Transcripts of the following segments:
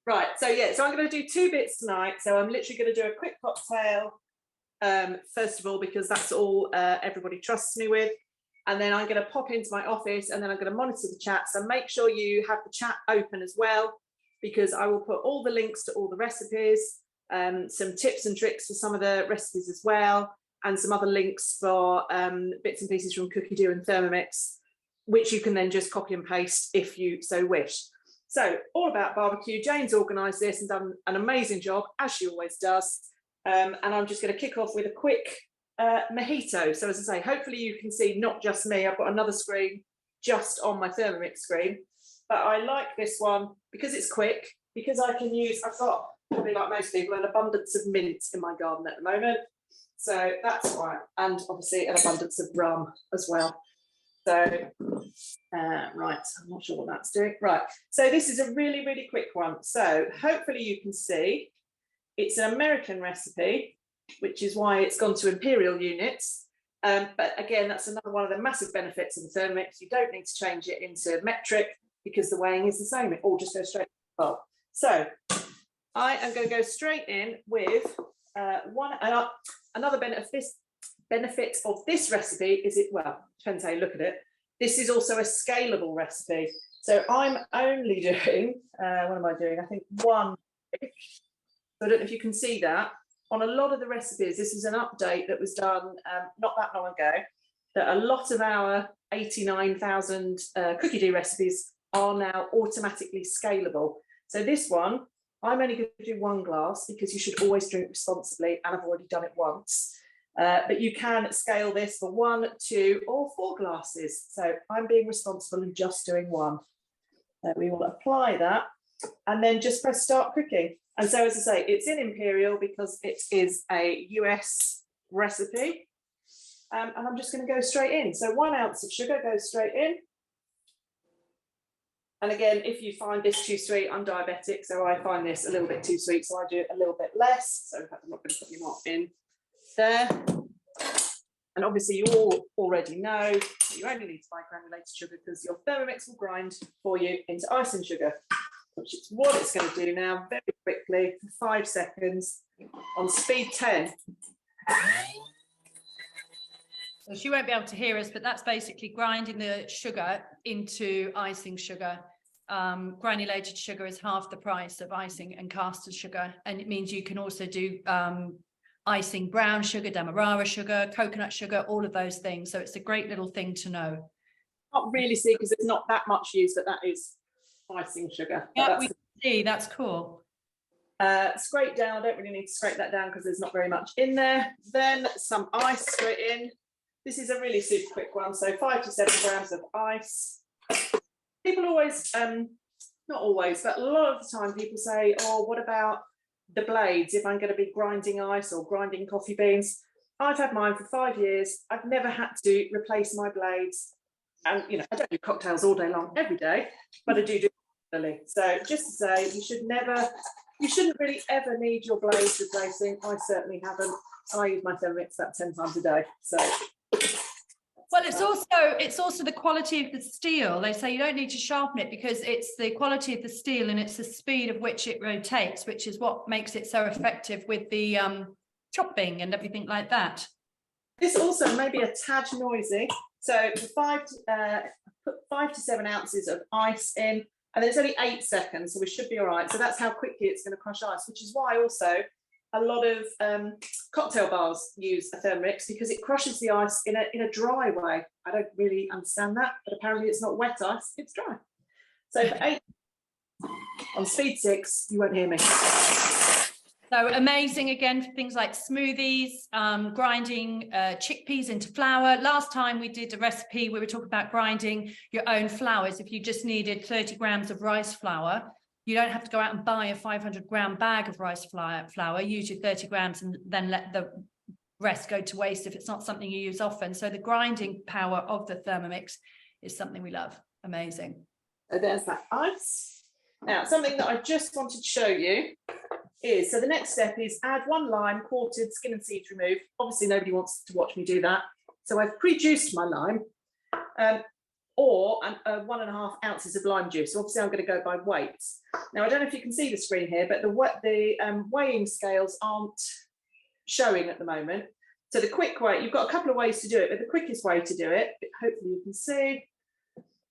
Right, so yeah, so I'm going to do 2 bits tonight. So I'm literally going to do a quick cocktail, first of all, because that's all everybody trusts me with. And then I'm going to pop into my office and then I'm going to monitor the chat. So make sure you have the chat open as well, because I will put all the links to all the recipes, some tips and tricks for some of the recipes as well, and some other links for bits and pieces from Cookie Do and Thermomix, which you can then just copy and paste if you so wish. So all about barbecue. Jane's organised this and done an amazing job, as she always does. And I'm just going to kick off with a quick mojito. So as I say, hopefully you can see not just me. I've got another screen just on my Thermomix screen. But I like this one because it's quick, because I can use, I've got, probably like most people, an abundance of mint in my garden at the moment. So that's why. And obviously an abundance of rum as well. So, right, I'm not sure what that's doing. Right, so this is a really, really quick one. So hopefully you can see it's an American recipe, which is why it's gone to imperial units. But again, that's another one of the massive benefits of the Thermomix. You don't need to change it into metric because the weighing is the same. It all just goes straight to the bowl. So I am going to go straight in with another benefit of this recipe is it, well, depends how you look at it. This is also a scalable recipe. So I'm only doing, what am I doing? I think 1. So I don't know if you can see that. On a lot of the recipes, this is an update that was done not that long ago, that a lot of our 89,000 cookie dough recipes are now automatically scalable. So this one, I'm only going to do 1 glass because you should always drink responsibly, and I've already done it once. But you can scale this for 1, 2, or 4 glasses. So I'm being responsible and just doing 1. We will apply that and then just press start cooking. And so, as I say, it's in imperial because it is a US recipe. And I'm just going to go straight in. So 1 ounce of sugar goes straight in. And again, if you find this too sweet, I'm diabetic, so I find this a little bit too sweet, so I do it a little bit less. So in fact, I'm not going to put any more in there. And obviously you all already know that you only need to buy granulated sugar because your Thermomix will grind for you into icing sugar, which is what it's going to do now very quickly for 5 seconds on speed 10. So she won't be able to hear us, but that's basically grinding the sugar into icing sugar. Granulated sugar is half the price of icing and caster sugar, and it means you can also do icing brown sugar, demerara sugar, coconut sugar, all of those things. So it's a great little thing to know. Not really see because it's not that much used, but that is icing sugar. Yeah, we see. That's cool. Scrape down. I don't really need to scrape that down because there's not very much in there. Then some ice straight in. This is a really super quick one. So 5 to 7 grams of ice. People always, not always, but a lot of the time people say, oh, what about the blades if I'm going to be grinding ice or grinding coffee beans? I've had mine for 5 years. I've never had to replace my blades. And, you know, I don't do cocktails all day long every day, but I do it regularly. So just to say, you shouldn't really ever need your blades replacing. I certainly haven't. I use my Thermomix about 10 times a day. So. Well, it's also the quality of the steel. They say you don't need to sharpen it because it's the quality of the steel and it's the speed of which it rotates, which is what makes it so effective with the chopping and everything like that. This also may be a tad noisy. So put 5 to 7 ounces of ice in, and then it's only 8 seconds, so we should be all right. So that's how quickly it's going to crush ice, which is why also a lot of cocktail bars use a Thermomix because it crushes the ice in a dry way. I don't really understand that, but apparently it's not wet ice, it's dry. So for 8, on speed 6, you won't hear me. So amazing again for things like smoothies, grinding chickpeas into flour. Last time we did a recipe, we were talking about grinding your own flours. If you just needed 30 grams of rice flour, you don't have to go out and buy a 500-gram bag of rice flour. Use your 30 grams and then let the rest go to waste if it's not something you use often. So the grinding power of the Thermomix is something we love. Amazing. So there's that ice. Now, something that I just wanted to show you is, so the next step is add 1 lime, quartered, skin and seeds removed. Obviously, nobody wants to watch me do that. So I've pre-juiced my lime. or 1.5 ounces of lime juice. So obviously I'm going to go by weights. Now I don't know if you can see the screen here, but the weighing scales aren't showing at the moment. So the quick way, you've got a couple of ways to do it, but the quickest way to do it, hopefully you can see,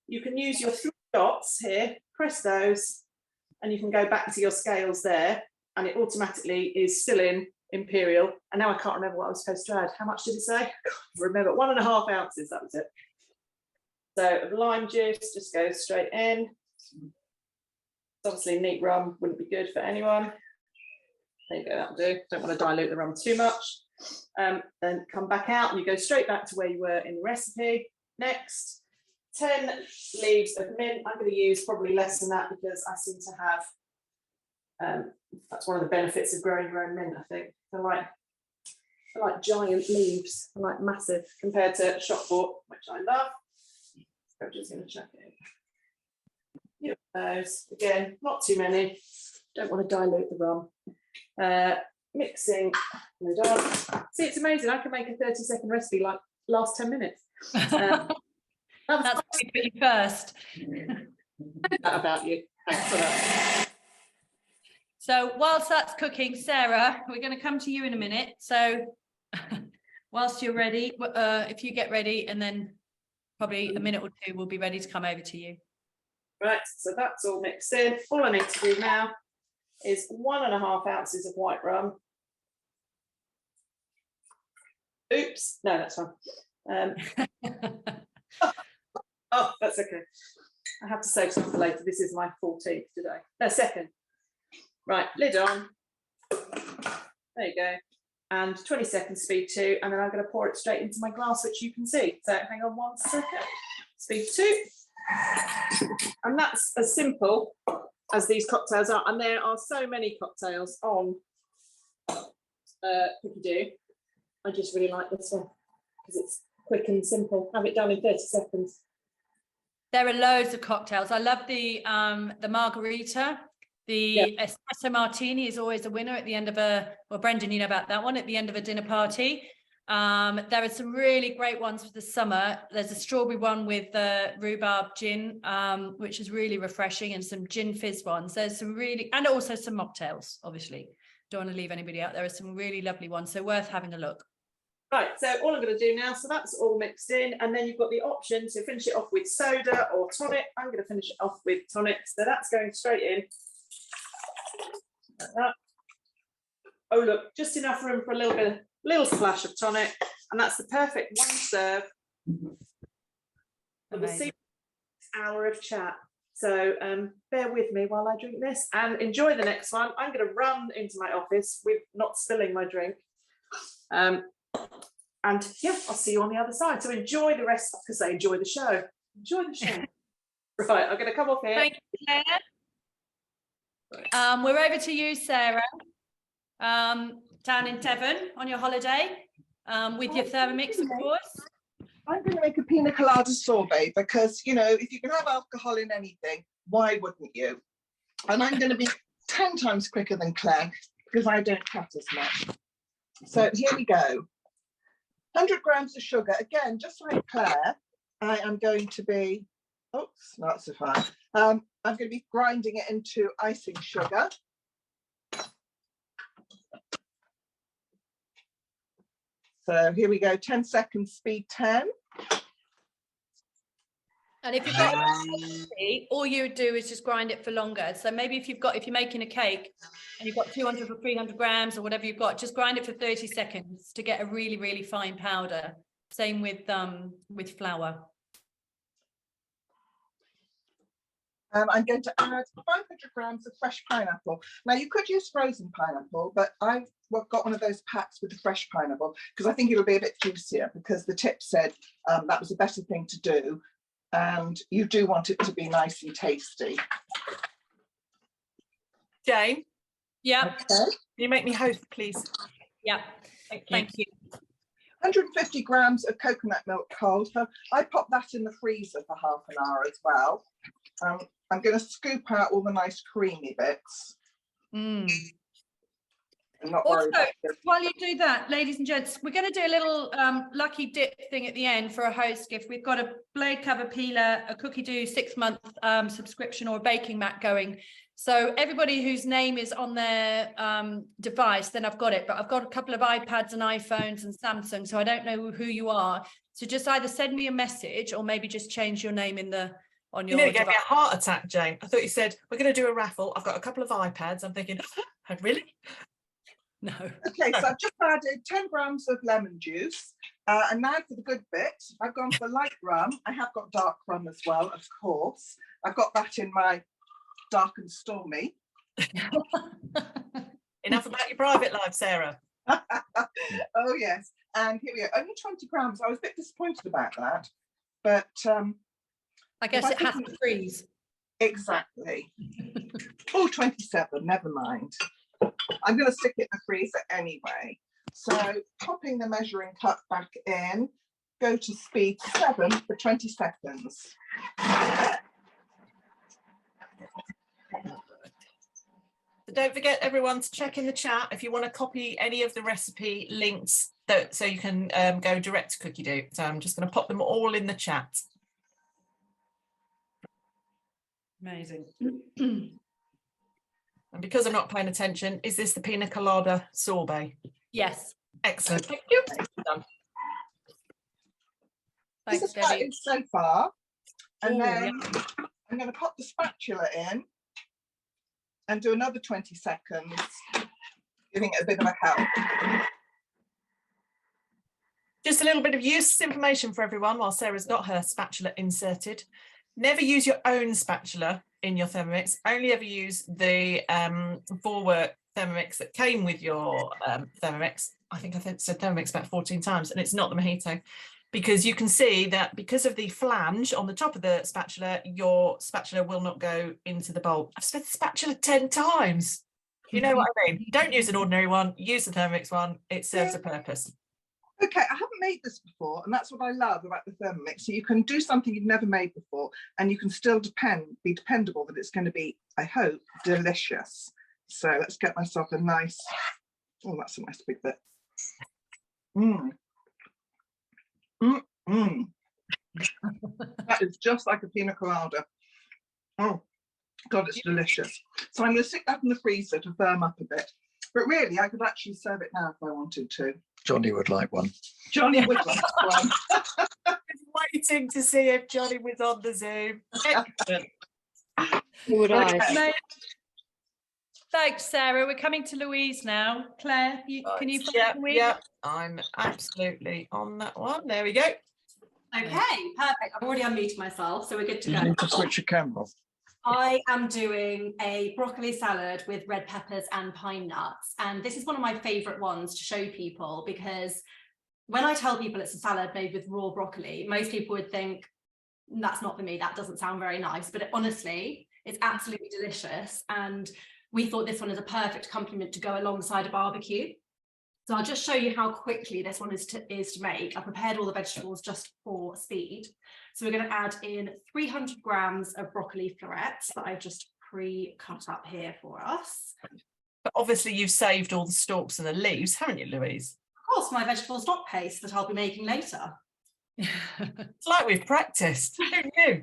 you can use your 3 dots here, press those, and you can go back to your scales there, and it automatically is still in imperial. And now I can't remember what I was supposed to add. How much did it say? I can't remember. 1.5 ounces, that was it. So lime juice just goes straight in. Obviously neat rum wouldn't be good for anyone. There you go, that'll do. Don't want to dilute the rum too much. Then come back out and you go straight back to where you were in the recipe. Next, 10 leaves of mint. I'm going to use probably less than that because I seem to have, that's one of the benefits of growing your own mint, I think. They're like giant leaves, they're like massive compared to shop bought, which I love. So I'm just going to chuck it in. Those, again, not too many. Don't want to dilute the rum. Mixing, hold on. See, it's amazing. I can make a 30-second recipe like last 10 minutes. That's what we put you first. That about you. Thanks for that. So whilst that's cooking, Sarah, we're going to come to you in a minute. So whilst you're ready, if you get ready, and then probably a minute or two, we'll be ready to come over to you. Right, so that's all mixed in. All I need to do now is 1.5 ounces of white rum. Oops, no, that's fine. Oh, that's okay. I have to save some for later. This is my 14th today. No, second. Right, lid on. There you go. And 20 seconds speed 2, and then I'm going to pour it straight into my glass, which you can see. So hang on 1 second. Speed 2. And that's as simple as these cocktails are. And there are so many cocktails on Cookie Do. I just really like this one because it's quick and simple. Have it done in 30 seconds. There are loads of cocktails. I love the margarita. The espresso martini is always a winner at the end of well, Brendan, you know about that one, at the end of a dinner party. There are some really great ones for the summer. There's a strawberry one with rhubarb gin, which is really refreshing, and some gin fizz ones. There's some really, and also some mocktails, obviously. Don't want to leave anybody out. There are some really lovely ones, so worth having a look. Right, so all I'm going to do now, so that's all mixed in, and then you've got the option to finish it off with soda or tonic. I'm going to finish it off with tonic, so that's going straight in. Like that. Oh look, just enough room for a little splash of tonic, and that's the perfect one serve for the 6 hour of chat. So bear with me while I drink this and enjoy the next one. I'm going to run into my office with not spilling my drink. And yeah, I'll see you on the other side. So enjoy the rest, because I enjoy the show. Enjoy the show. Right, I'm going to come off here. Thank you, Claire. We're over to you, Sarah, down in Devon on your holiday with your Thermomix, of course. I'm going to make a pina colada sorbet because, you know, if you can have alcohol in anything, why wouldn't you? And I'm going to be 10 times quicker than Claire because I don't cut as much. So here we go. 100 grams of sugar. Again, just like Claire, I am going to be, oops, not so far. I'm going to be grinding it into icing sugar. So here we go, 10 seconds, speed 10. And if you've got all you would do is just grind it for longer. So maybe if you're making a cake and you've got 200 or 300 grams or whatever you've got, just grind it for 30 seconds to get a really, really fine powder. Same with flour. I'm going to add 500 grams of fresh pineapple. Now you could use frozen pineapple, but I've got one of those packs with the fresh pineapple because I think it'll be a bit juicier, because the tip said that was a better thing to do. And you do want it to be nice and tasty. Jane? Yeah. Okay. You make me host, please. Yeah. Thank you. 150 grams of coconut milk cold. So I pop that in the freezer for half an hour as well. I'm going to scoop out all the nice creamy bits. Mm. and not worry Also, about it. while you do that, ladies and gents, we're going to do a little lucky dip thing at the end for a host gift. We've got a blade cover peeler, a cookie dough 6-month subscription, or a baking mat going. So everybody whose name is on their device, then I've got it. But I've got a couple of iPads and iPhones and Samsung, so I don't know who you are. So just either send me a message or maybe just change your name in the on You your know, it gave me device. a heart attack, Jane. I thought you said we're going to do a raffle. I've got a couple of iPads. I'm thinking, oh, really? No. Okay, so I've just added 10 grams of lemon juice. And now for the good bit, I've gone for light rum. I have got dark rum as well, of course. I've got that in my dark and stormy. Enough about your private life, Sarah. Oh, yes. And here we go. Only 20 grams. I was a bit disappointed about that. But I guess it has to freeze. exactly. Oh, 27, never mind. I'm going to stick it in the freezer anyway. So popping the measuring cup back in, go to speed 7 for 20 seconds. So don't forget, everyone, to check in the chat if you want to copy any of the recipe links so you can go direct to cookie dough. So I'm just going to pop them all in the chat. Amazing. And because I'm not paying attention, is this the pina colada sorbet? Yes. Excellent. Thank you. Done. This Thanks, is how it Debbie. is so far. And Ooh, then I'm going to pop the spatula in and do another 20 seconds, giving it a bit of a help. Just a little bit of useless information for everyone while Sarah's got her spatula inserted. Never use your own spatula in your Thermomix. Only ever use the Vorwerk Thermomix that came with your Thermomix. I think I've said Thermomix about 14 times, and it's not the Mojito, because you can see that because of the flange on the top of the spatula, your spatula will not go into the bowl. I've said the spatula 10 times. You know what I mean? Don't use an ordinary one, use the Thermomix one. It serves a purpose. Okay, I haven't made this before, and that's what I love about the Thermomix. So you can do something you've never made before, and you can still be dependable that it's going to be, I hope, delicious. So let's get myself a nice, oh, that's a nice big bit. That is just like a pina colada. Oh, God, it's delicious. So I'm going to stick that in the freezer to firm up a bit. But really, I could actually serve it now if I wanted to. Johnny would like one. Johnny would like one. Waiting to see if Johnny was on the Zoom. Excellent. Would I? Okay. Thanks, Sarah. We're coming to Louise now. Claire, can you find Louise? Yeah, I'm absolutely on that one. There we go. Okay, perfect. I've already unmuted myself, so we're good to You go. need to switch your camera off. I am doing a broccoli salad with red peppers and pine nuts. And this is one of my favorite ones to show people, because when I tell people it's a salad made with raw broccoli, most people would think, that's not for me, that doesn't sound very nice. But honestly, it's absolutely delicious. And we thought this one is a perfect accompaniment to go alongside a barbecue. So I'll just show you how quickly this one is to make. I prepared all the vegetables just for speed. So we're going to add in 300 grams of broccoli florets that I've just pre-cut up here for us. But obviously you've saved all the stalks and the leaves, haven't you, Louise? Of course, my vegetable stock paste that I'll be making later. It's like we've practiced. Who knew?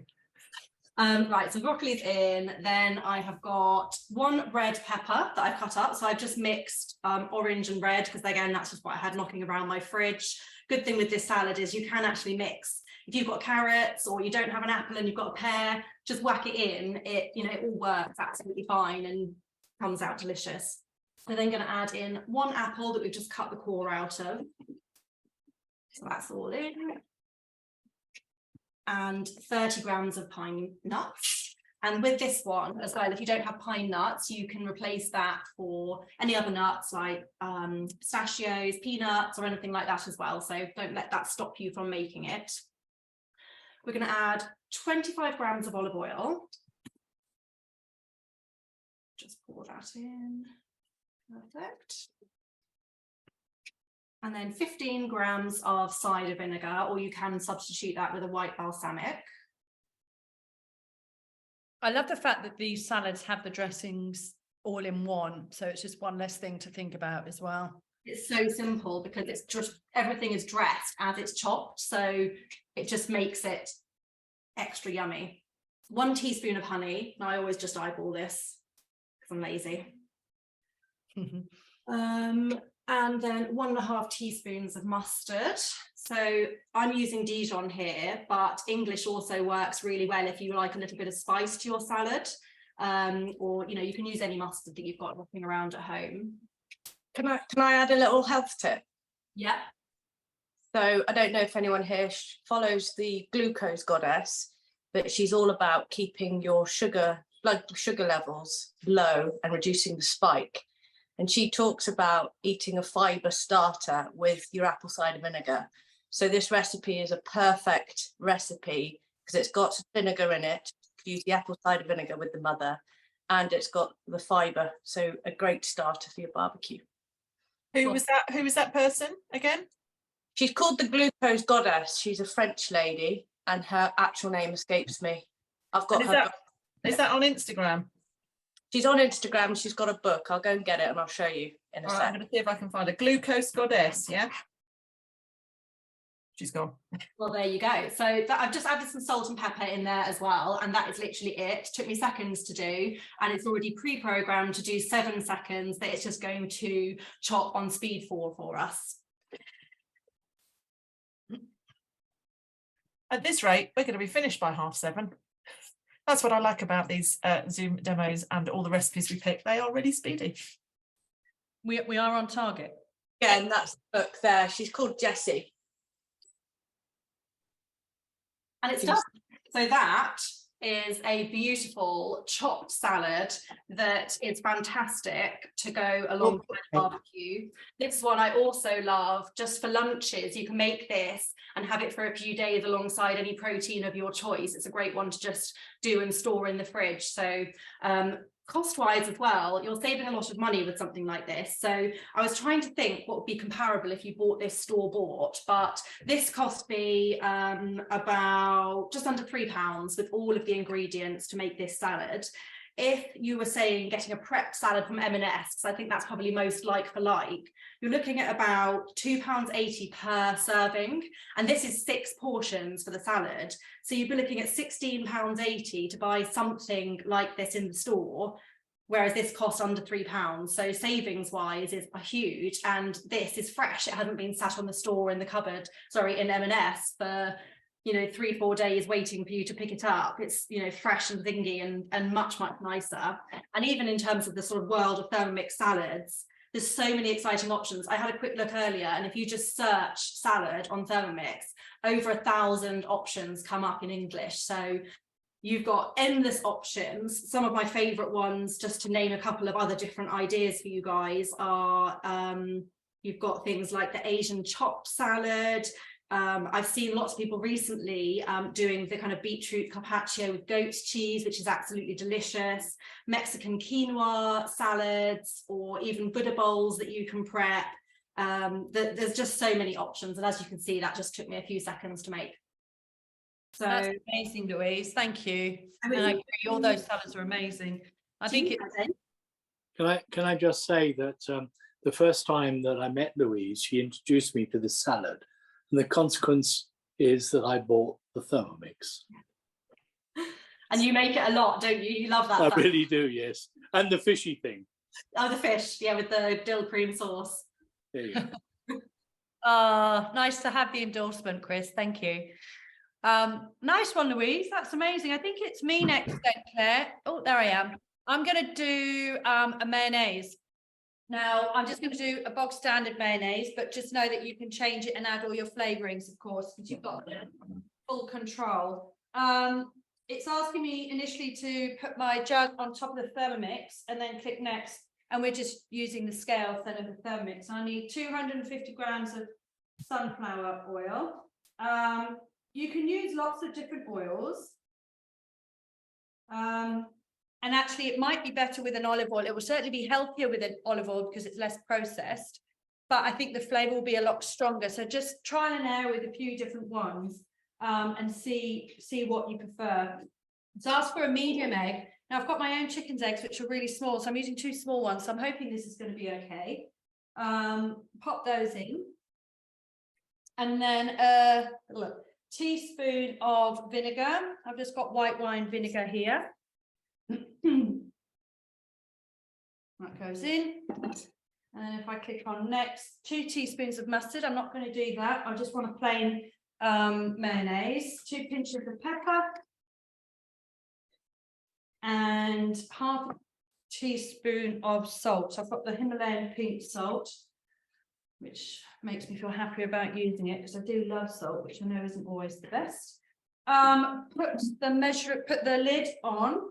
Right, so broccoli's in. Then I have got 1 red pepper that I've cut up. So I've just mixed orange and red, because again, that's just what I had knocking around my fridge. Good thing with this salad is you can actually mix. If you've got carrots or you don't have an apple and you've got a pear, just whack it in. It all works absolutely fine and comes out delicious. We're then going to add in 1 apple that we've just cut the core out of. So that's all in. And 30 grams of pine nuts. And with this one as well, if you don't have pine nuts, you can replace that for any other nuts like pistachios, peanuts, or anything like that as well. So don't let that stop you from making it. We're going to add 25 grams of olive oil. Just pour that in. Perfect. And then 15 grams of cider vinegar, or you can substitute that with a white balsamic. I love the fact that these salads have the dressings all in one. So it's just one less thing to think about as well. It's so simple because it's just everything is dressed as it's chopped, so it just makes it extra yummy. 1 teaspoon of honey, and I always just eyeball this because I'm lazy. And then 1.5 teaspoons of mustard. So I'm using Dijon here, but English also works really well if you like a little bit of spice to your salad. Or you can use any mustard that you've got wrapping around at home. Can I add a little health tip? Yeah. So I don't know if anyone here follows the glucose goddess, but she's all about keeping your blood sugar levels low and reducing the spike. And she talks about eating a fibre starter with your apple cider vinegar. So this recipe is a perfect recipe because it's got vinegar in it. You use the apple cider vinegar with the mother, and it's got the fibre. So a great starter for your barbecue. Who was that person again? She's called the glucose goddess. She's a French lady, and her actual name escapes me. I've got her. Is that on Instagram? She's on Instagram. She's got a book. I'll go and get it and I'll show you in a All right, sec. I'm going to see if I can find a glucose goddess. Yeah. She's gone. Well, there you go. So I've just added some salt and pepper in there as well, and that is literally it. Took me seconds to do, and it's already pre-programmed to do 7 seconds that it's just going to chop on speed 4 for us. At this rate, we're going to be finished by 7:30. That's what I like about these Zoom demos and all the recipes we pick. They are really speedy. We are on target. Yeah, and that's the book there. She's called Jessie. And it's done. So that is a beautiful chopped salad that is fantastic to go alongside barbecue. This one I also love just for lunches. You can make this and have it for a few days alongside any protein of your choice. It's a great one to just do and store in the fridge. So cost-wise as well, you're saving a lot of money with something like this. So I was trying to think what would be comparable if you bought this store-bought, but this cost me about just under £3 with all of the ingredients to make this salad. If you were saying getting a prepped salad from M&S, because I think that's probably most like for like, you're looking at about £2.80 per serving, and this is 6 portions for the salad. So you'd be looking at £16.80 to buy something like this in the store, whereas this costs under £3. So savings wise is huge, and this is fresh. It hasn't been sat on the store in the cupboard, in M&S for 3-4 days waiting for you to pick it up. It's fresh and zingy and much nicer. And even in terms of the sort of world of Thermomix salads, there's so many exciting options. I had a quick look earlier, and if you just search salad on Thermomix, over 1,000 options come up in English. So you've got endless options. Some of my favorite ones, just to name a couple of other different ideas for you guys, are you've got things like the Asian chopped salad. I've seen lots of people recently doing the kind of beetroot carpaccio with goat cheese, which is absolutely delicious. Mexican quinoa salads, or even Buddha bowls that you can prep. There's just so many options, and as you can see, that just took me a few seconds to make. So that's amazing, Louise. Thank you. And I agree, all those salads are amazing. I think Can I just say that the first time that I met Louise, she introduced me to the salad, and the consequence is that I bought the Thermomix. And you make it a lot, don't you? You love that. I really do, yes. And the fishy thing. Oh, the fish, yeah, with the dill cream sauce. There you go. Nice to have the endorsement, Chris. Thank you. Nice one, Louise. That's amazing. I think it's me next then, Claire. Oh, there I am. I'm going to do a mayonnaise. Now, I'm just going to do a bog standard mayonnaise, but just know that you can change it and add all your flavorings, of course, because you've got full control. It's asking me initially to put my jug on top of the Thermomix and then click next. And we're just using the scale instead of the Thermomix. I need 250 grams of sunflower oil. You can use lots of different oils. And actually, it might be better with an olive oil. It will certainly be healthier with an olive oil because it's less processed. But I think the flavour will be a lot stronger. So just try and err with a few different ones and see what you prefer. So ask for a medium egg. Now I've got my own chicken's eggs, which are really small, so I'm using 2 small ones. So I'm hoping this is going to be okay. Pop those in. And then look, teaspoon of vinegar. I've just got white wine vinegar here. That goes in. And if I click on next, 2 teaspoons of mustard. I'm not going to do that. I just want a plain mayonnaise, 2 pinches of pepper, and half a teaspoon of salt. So I've got the Himalayan pink salt, which makes me feel happy about using it because I do love salt, which I know isn't always the best. Put the lid on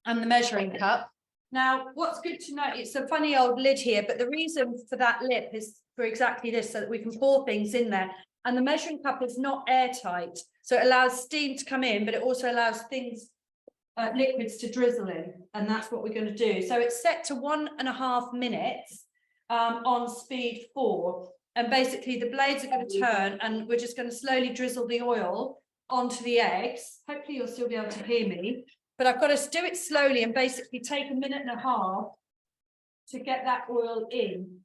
and the measuring cup. Now, what's good to know, it's a funny old lid here, but the reason for that lip is for exactly this, so that we can pour things in there. And the measuring cup is not airtight, so it allows steam to come in, but it also allows things, liquids to drizzle in, and that's what we're going to do. So it's set to 1.5 minutes on speed 4, and basically the blades are going to turn, and we're just going to slowly drizzle the oil onto the eggs. Hopefully you'll still be able to hear me. But I've got to do it slowly and basically take 1.5 minutes to get that oil in.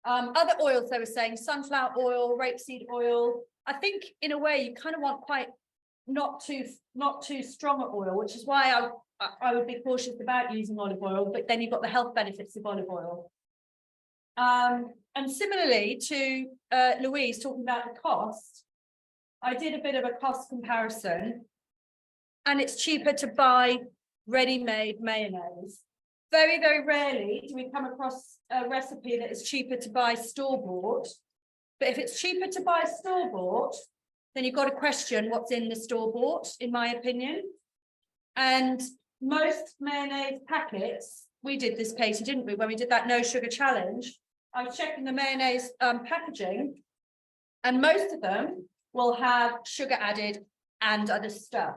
Other oils, they were saying sunflower oil, rapeseed oil. I think in a way you kind of want quite not too strong an oil, which is why I would be cautious about using olive oil, but then you've got the health benefits of olive oil. And similarly to Louise talking about the cost, I did a bit of a cost comparison. And it's cheaper to buy ready-made mayonnaise. Very, very rarely do we come across a recipe that is cheaper to buy store-bought. But if it's cheaper to buy store-bought, then you've got to question what's in the store-bought, in my opinion. And most mayonnaise packets, we did this, Katie, didn't we, when we did that no sugar challenge? I was checking the mayonnaise packaging, and most of them will have sugar added and other stuff.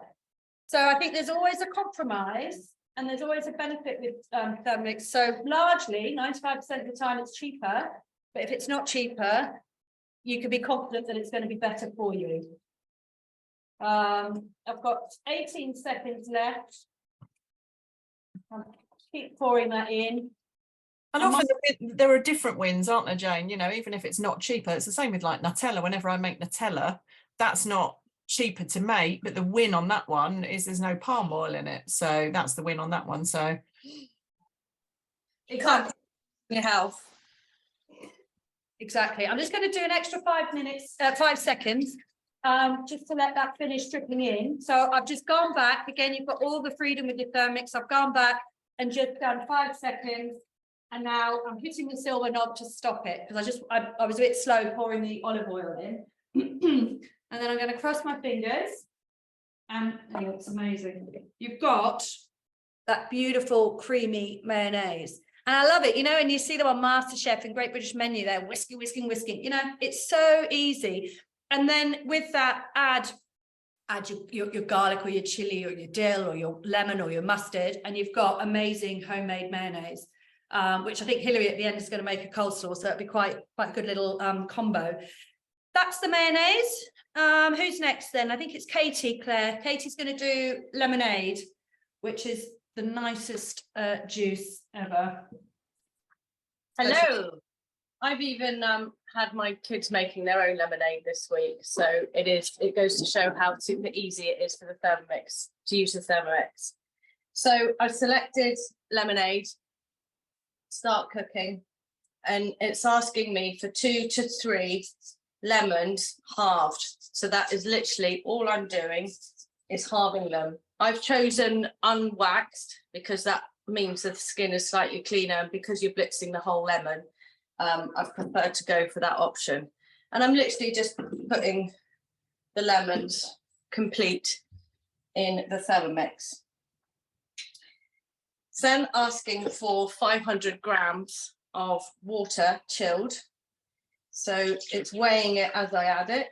So I think there's always a compromise and there's always a benefit with Thermomix. So largely 95% of the time it's cheaper, but if it's not cheaper, you can be confident that it's going to be better for you. I've got 18 seconds left. I'll keep pouring that in. And often there are different wins, aren't there, Jane? You know, even if it's not cheaper, it's the same with like Nutella. Whenever I make Nutella, that's not cheaper to make, but the win on that one is there's no palm oil in it, so that's the win on that one. So Exactly. Your health. Exactly. I'm just going to do an extra 5 seconds, just to let that finish dripping in. So I've just gone back again. You've got all the freedom with your Thermomix. I've gone back and just done 5 seconds, and now I'm hitting the silver knob to stop it because I was a bit slow pouring the olive oil in. And then I'm going to cross my fingers, and it's amazing. You've got that beautiful creamy mayonnaise. And I love it, you know, and you see them on MasterChef and Great British Menu, they're whisking, you know, it's so easy. And then with that, add your garlic or your chili or your dill or your lemon or your mustard, and you've got amazing homemade mayonnaise, which I think Hilary at the end is going to make a coleslaw, so that'd be quite a good little combo. That's the mayonnaise. Who's next then? I think it's Katie, Claire. Katie's going to do lemonade, which is the nicest juice ever. Hello. I've even had my kids making their own lemonade this week, so it goes to show how super easy it is for the Thermomix to use the Thermomix. So I've selected lemonade, start cooking, and it's asking me for 2 to 3 lemons halved. So that is literally all I'm doing is halving them. I've chosen unwaxed because that means the skin is slightly cleaner, and because you're blitzing the whole lemon, I've preferred to go for that option. And I'm literally just putting the lemons complete in the Thermomix. Then asking for 500 grams of water chilled. So it's weighing it as I add it.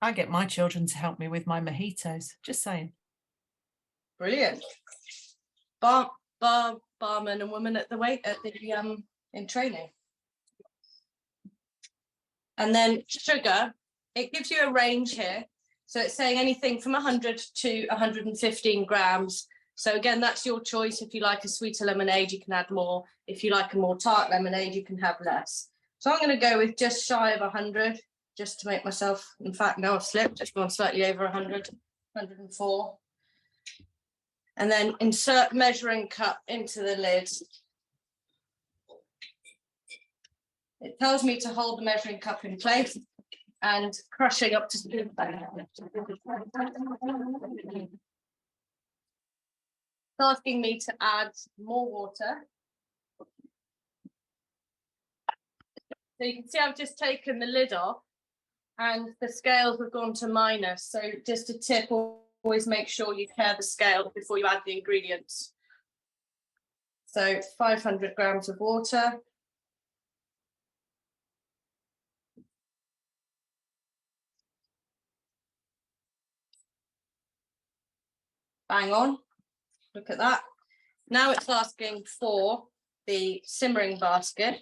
I get my children to help me with my mojitos, just saying. Brilliant. Barman and woman at the in training. And then sugar, it gives you a range here. So it's saying anything from 100 to 115 grams. So again, that's your choice. If you like a sweeter lemonade, you can add more. If you like a more tart lemonade, you can have less. So I'm going to go with just shy of 100, just to make myself, in fact, now I've slipped, it's gone slightly over 100, 104. And then insert measuring cup into the lid. It tells me to hold the measuring cup in place and crushing up to speed. It's asking me to add more water. So you can see I've just taken the lid off and the scales have gone to minus. So just a tip, always make sure you pair the scale before you add the ingredients. So 500 grams of water. Bang on, look at that. Now it's asking for the simmering basket.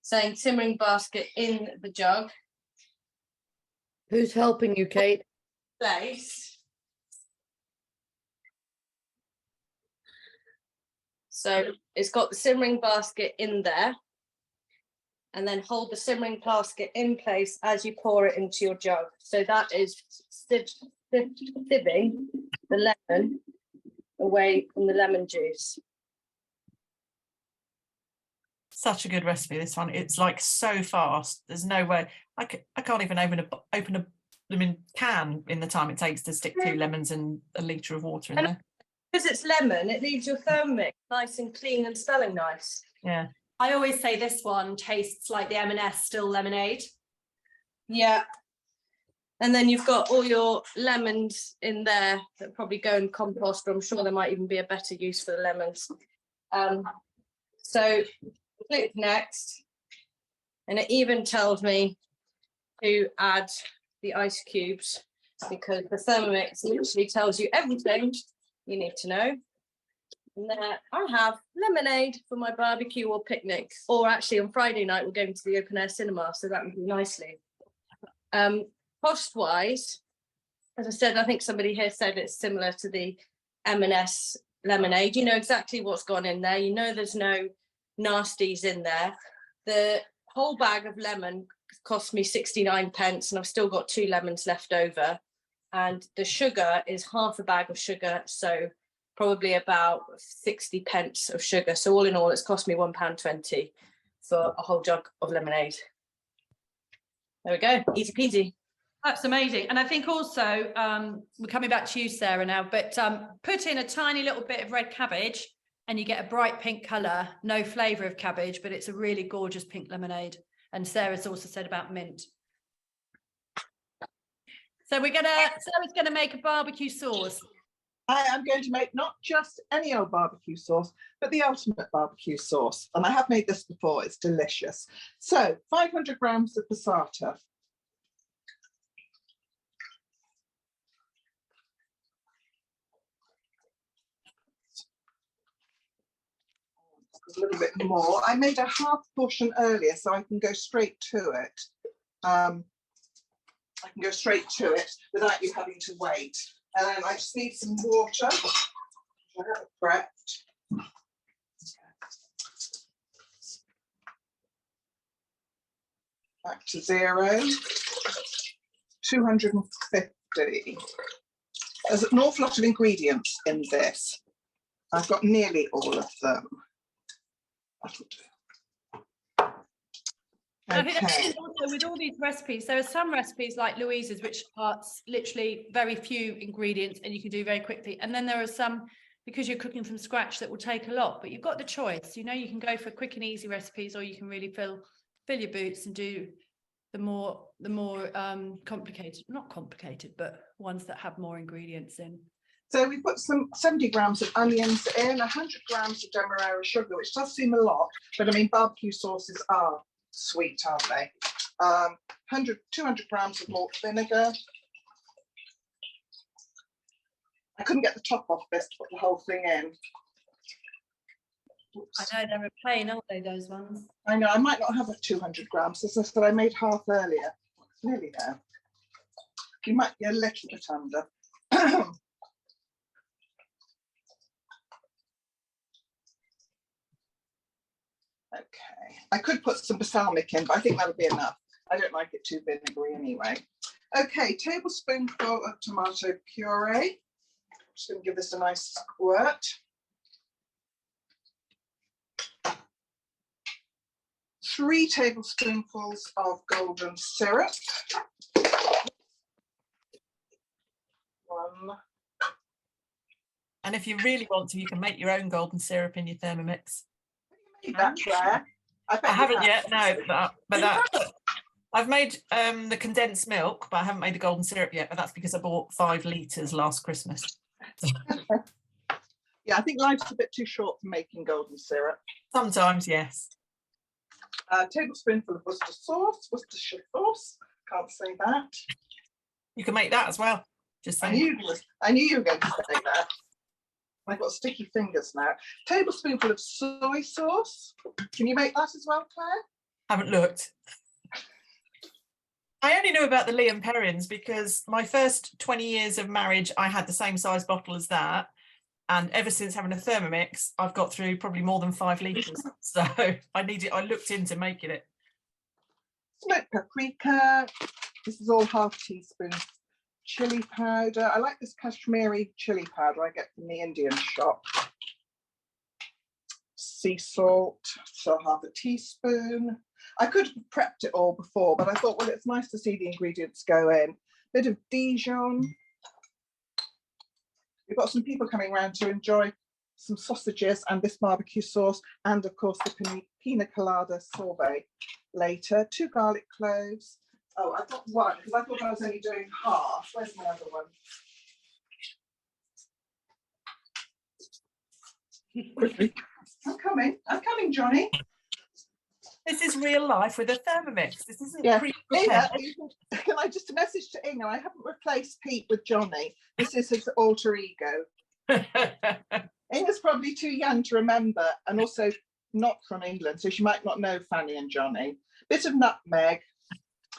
Saying simmering basket in the jug. Who's helping you, Kate? Place. So it's got the simmering basket in there. And then hold the simmering basket in place as you pour it into your jug. So that is sieving the lemon away from the lemon juice. Such a good recipe, this one. It's like so fast. There's no way. I can't even open a can in the time it takes to stick 2 lemons and a litre of water in there. Because it's lemon, it leaves your Thermomix nice and clean and smelling nice. Yeah. I always say this one tastes like the M&S still lemonade. Yeah. And then you've got all your lemons in there that probably go in compost, or I'm sure there might even be a better use for the lemons. So click next. And it even tells me to add the ice cubes because the Thermomix literally tells you everything you need to know. And there I have lemonade for my barbecue or picnic, or actually on Friday night we're going to the open air cinema, so that would be nicely. Cost wise, as I said, I think somebody here said it's similar to the M&S lemonade. You know exactly what's gone in there. You know there's no nasties in there. The whole bag of lemon cost me 69 pence and I've still got 2 lemons left over. And the sugar is half a bag of sugar, so probably about 60 pence of sugar. So all in all, it's cost me £1.20 for a whole jug of lemonade. There we go, easy peasy. That's amazing. And I think also, we're coming back to you, Sarah, now, but put in a tiny little bit of red cabbage and you get a bright pink colour, no flavour of cabbage, but it's a really gorgeous pink lemonade. And Sarah's also said about mint. So Sarah's gonna make a barbecue sauce. I am going to make not just any old barbecue sauce, but the ultimate barbecue sauce. And I have made this before, it's delicious. So 500 grams of passata. A little bit more. I made a half portion earlier, so I can go straight to it. I can go straight to it without you having to wait. And then I just need some water. I have it prepped. Back to 0. 250. There's an awful lot of ingredients in this. I've got nearly all of them. That'll do. I think that's also with all these recipes, there are some recipes like Louise's, which are literally very few ingredients and you can do very quickly. And then there are some, because you're cooking from scratch, that will take a lot, but you've got the choice. You know, you can go for quick and easy recipes, or you can really fill your boots and do the more complicated, not complicated, but ones that have more ingredients in. So we put some 70 grams of onions in, 100 grams of demerara sugar, which does seem a lot, but I mean, barbecue sauces are sweet, aren't they? 200 grams of malt vinegar. I couldn't get the top off this to put the whole thing in. Oops. I know they're a pain, aren't they, those ones? I know, I might not have a 200 grams. As I said, I made half earlier. It's nearly there. You might be a little bit under. Okay, I could put some balsamic in, but I think that'll be enough. I don't like it too vinegary anyway. Okay, tablespoonful of tomato puree. Just going to give this a nice squirt. 3 tablespoonfuls of golden syrup. 1. And if you really want to, you can make your own golden syrup in your Thermomix. Made that, Claire. I haven't yet, no, but I've made the condensed milk, but I haven't made the golden syrup yet, but that's because I bought 5 litres last Christmas. Yeah, I think life's a bit too short for making golden syrup. Sometimes, yes. A tablespoonful of Worcestershire sauce. Can't say that. You can make that as well. Just I saying. knew you were going to say that. I've got sticky fingers now. Tablespoonful of soy sauce. Can you make that as well, Claire? Haven't looked. I only knew about the Liam Perrins because my first 20 years of marriage, I had the same size bottle as that. And ever since having a Thermomix, I've got through probably more than 5 litres. So I looked into making it. Smoked paprika. This is all half teaspoon. Chili powder. I like this Kashmiri chili powder I get from the Indian shop. Sea salt, so half a teaspoon. I could have prepped it all before, but I thought, well, it's nice to see the ingredients go in. Bit of Dijon. We've got some people coming around to enjoy some sausages and this barbecue sauce, and of course the Pina colada sorbet later. 2 garlic cloves. Oh, I've got 1 because I thought I was only doing half. Where's my other one? I'm coming, Johnny. This is real life with a Thermomix. This isn't Inga, can I just message to Inga? I haven't replaced Pete with Johnny. This is his alter ego. Inga's probably too young to remember, and also not from England, so she might not know Fanny and Johnny. Bit of nutmeg.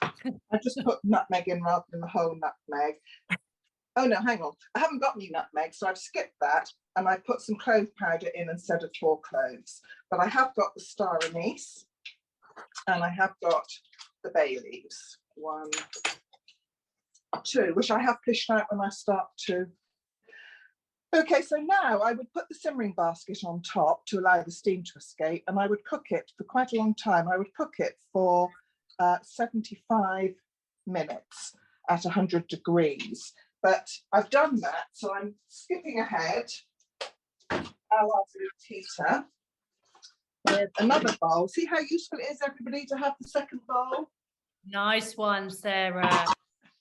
I just put nutmeg in rather than the whole nutmeg. Oh no, hang on. I haven't got any nutmeg, so I've skipped that, and I put some clove powder in instead of 4 cloves. But I have got the star anise, and I have got the bay leaves. 1, 2, which I have fished out when I start to. Okay, so now I would put the simmering basket on top to allow the steam to escape, and I would cook it for quite a long time. I would cook it for 75 minutes at 100 degrees. But I've done that, so I'm skipping ahead. I'll heater with another bowl. See how useful it is, everybody, to have the second bowl? Nice one, Sarah.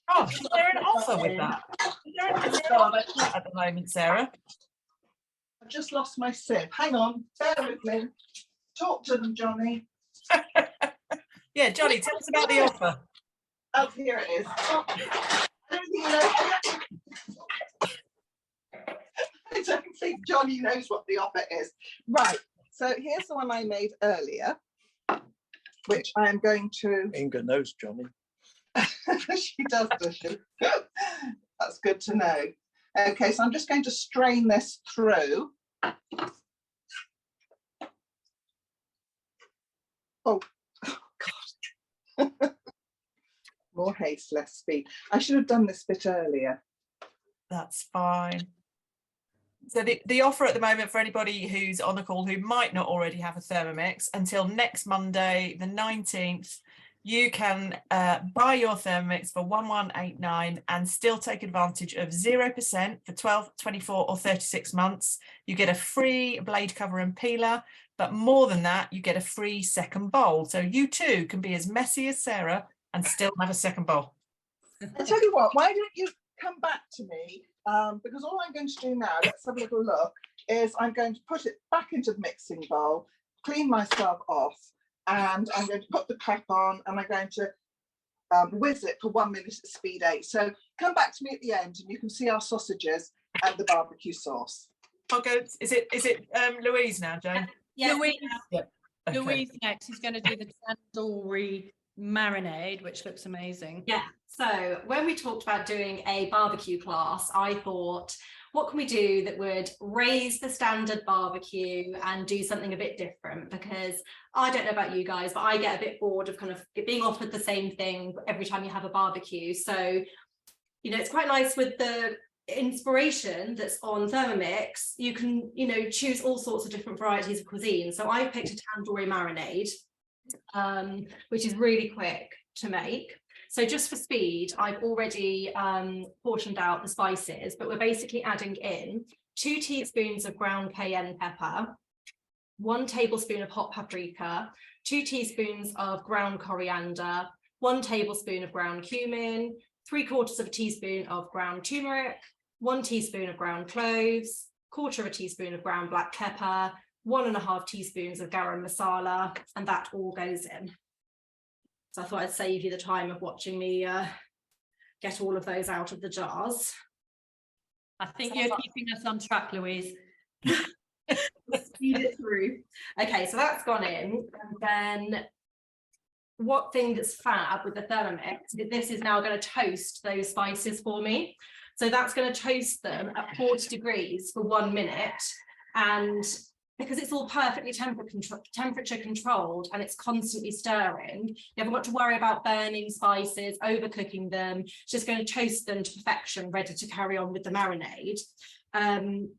Oh, is there an offer with that? Is there an offer at the moment, Sarah? I've just lost my sieve. Hang on, bear with me. Talk to them, Johnny. Yeah, Johnny, tell us about the offer. Oh, here it is. I don't think Johnny knows what the offer is. Right, so here's the one I made earlier, which I am going to... Inga knows Johnny. She does she? That's good to know. Okay, so I'm just going to strain this through. Oh God. More haste, less speed. I should have done this bit earlier. That's fine. So the offer at the moment for anybody who's on the call who might not already have a Thermomix, until next Monday, the 19th, you can buy your Thermomix for 1189 and still take advantage of 0% for 12, 24 or 36 months. You get a free blade cover and peeler, but more than that, you get a free second bowl. So you too can be as messy as Sarah and still have a second bowl. I tell you what, why don't you come back to me? Because all I'm going to do now, let's have a little look, is I'm going to put it back into the mixing bowl, clean myself off, and I'm going to put the cap on, and I'm going to whiz it for 1 minute at speed 8. So come back to me at the end, and you can see our sausages and the barbecue sauce. I'll go. Is it Louise now, Jane? Yes. Louise, Okay. Louise next is going to do the tandoori marinade, which looks amazing. Yeah, so when we talked about doing a barbecue class, I thought, what can we do that would raise the standard barbecue and do something a bit different? Because I don't know about you guys, but I get a bit bored of kind of being offered the same thing every time you have a barbecue. So, you know, it's quite nice with the inspiration that's on Thermomix. You can, you know, choose all sorts of different varieties of cuisine. So I picked a tandoori marinade, which is really quick to make. So just for speed, I've already portioned out the spices, but we're basically adding in 2 teaspoons of ground cayenne pepper, 1 tablespoon of hot paprika, 2 teaspoons of ground coriander, 1 tablespoon of ground cumin, 3/4 teaspoon of ground turmeric, 1 teaspoon of ground cloves, 1/4 teaspoon of ground black pepper, 1.5 teaspoons of garam masala, and that all goes in. So I thought I'd save you the time of watching me get all of those out of the jars. I think you're keeping us on track, Louise. Speed it through. Okay, so that's gone in, and then what thing that's fab with the Thermomix is this is now going to toast those spices for me. So that's going to toast them at 40 degrees for 1 minute, and because it's all perfectly temperature controlled and it's constantly stirring, you haven't got to worry about burning spices, overcooking them. It's just going to toast them to perfection, ready to carry on with the marinade. And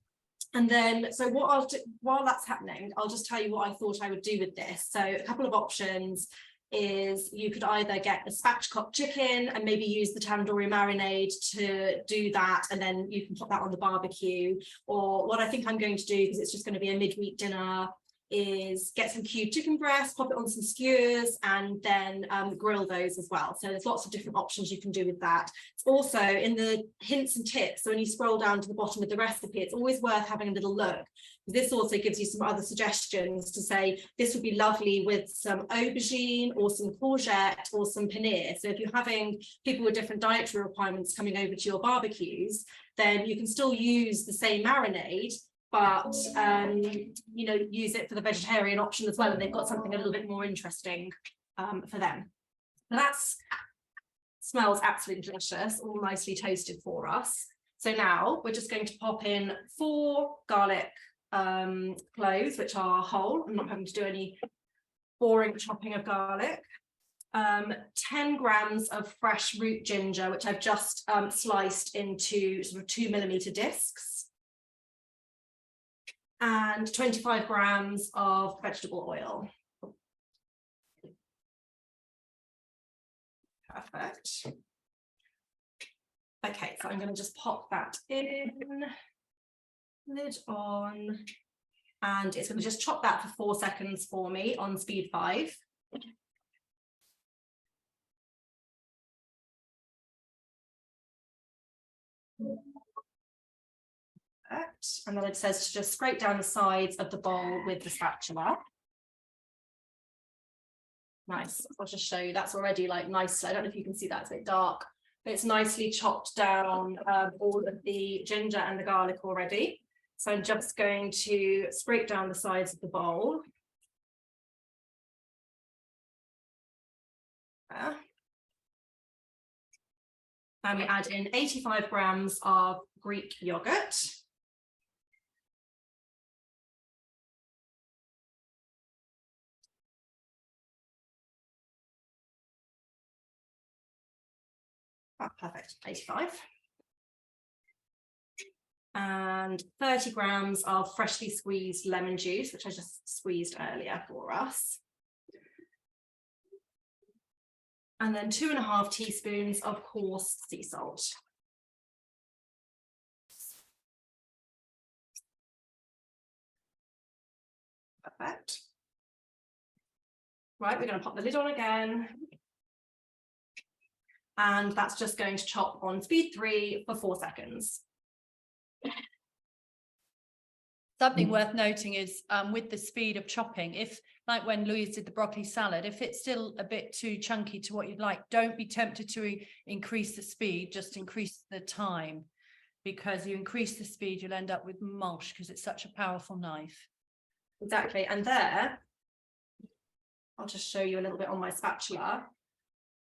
then, so what I'll do while that's happening, I'll just tell you what I thought I would do with this. So a couple of options is you could either get a spatchcock chicken and maybe use the tandoori marinade to do that, and then you can put that on the barbecue. Or what I think I'm going to do, because it's just going to be a midweek dinner, is get some cubed chicken breasts, pop it on some skewers, and then grill those as well. So there's lots of different options you can do with that. It's also in the hints and tips, so when you scroll down to the bottom of the recipe, it's always worth having a little look. This also gives you some other suggestions to say this would be lovely with some aubergine or some courgette or some paneer. So if you're having people with different dietary requirements coming over to your barbecues, then you can still use the same marinade, but you know, use it for the vegetarian option as well, and they've got something a little bit more interesting for them. Now that's smells absolutely delicious, all nicely toasted for us. So now we're just going to pop in 4 garlic cloves, which are whole. I'm not having to do any boring chopping of garlic. 10 grams of fresh root ginger, which I've just sliced into sort of 2mm discs, and 25 grams of vegetable oil. Perfect. Okay, so I'm going to just pop that in, lid on, and it's going to just chop that for 4 seconds for me on speed 5. Perfect. And then it says to just scrape down the sides of the bowl with the spatula. Nice. I'll just show you, that's already like nice. I don't know if you can see that, it's a bit dark, but it's nicely chopped down all of the ginger and the garlic already. So I'm just going to scrape down the sides of the bowl. And we add in 85 grams of Greek yogurt. Oh, perfect, 85. And 30 grams of freshly squeezed lemon juice, which I just squeezed earlier for us. And then 2.5 teaspoons of coarse sea salt. Perfect. Right, we're going to pop the lid on again. And that's just going to chop on speed 3 for 4 seconds. Something worth noting is with the speed of chopping, if like when Louise did the broccoli salad, if it's still a bit too chunky to what you'd like, don't be tempted to increase the speed, just increase the time, because you increase the speed, you'll end up with mush because it's such a powerful knife. Exactly. And there, I'll just show you a little bit on my spatula.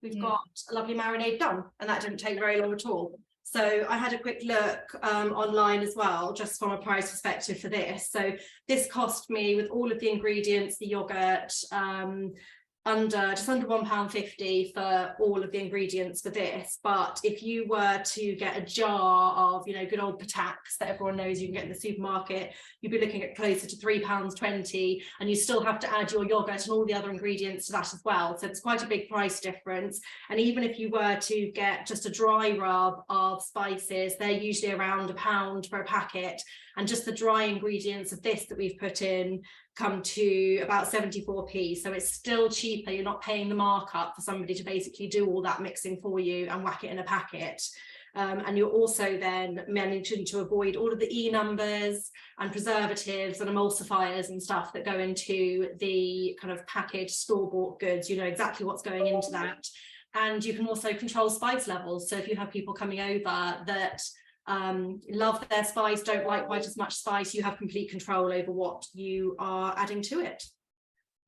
We've got a lovely marinade done, and that didn't take very long at all. So I had a quick look online as well, just from a price perspective for this. So this cost me, with all of the ingredients, the yogurt, just under £1.50 for all of the ingredients for this. But if you were to get a jar of, you know, good old patax that everyone knows you can get in the supermarket, you'd be looking at closer to £3.20, and you still have to add your yogurt and all the other ingredients to that as well. So it's quite a big price difference. And even if you were to get just a dry rub of spices, they're usually around £1 for a packet. And just the dry ingredients of this that we've put in come to about 74p. So it's still cheaper. You're not paying the markup for somebody to basically do all that mixing for you and whack it in a packet. And you're also then managing to avoid all of the E numbers and preservatives and emulsifiers and stuff that go into the kind of packaged store-bought goods. You know exactly what's going into that. And you can also control spice levels. So if you have people coming over that love their spice, don't like quite as much spice, you have complete control over what you are adding to it,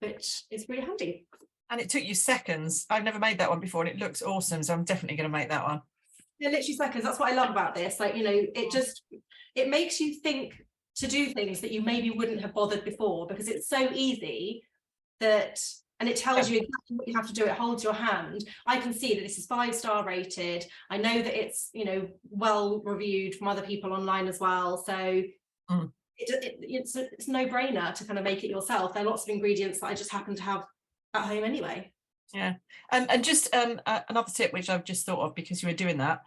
which is really handy. And it took you seconds. I've never made that one before, and it looks awesome, so I'm definitely going to make that one. Yeah, literally seconds. That's what I love about this. Like, you know, it makes you think to do things that you maybe wouldn't have bothered before, because it's so easy that, and it tells you exactly what you have to do. It holds your hand. I can see that this is 5-star rated. I know that it's, you know, well reviewed from other people online as well. So it's a no-brainer to kind of make it yourself. There are lots of ingredients that I just happen to have at home anyway. Yeah, and just another tip which I've just thought of, because you were doing that,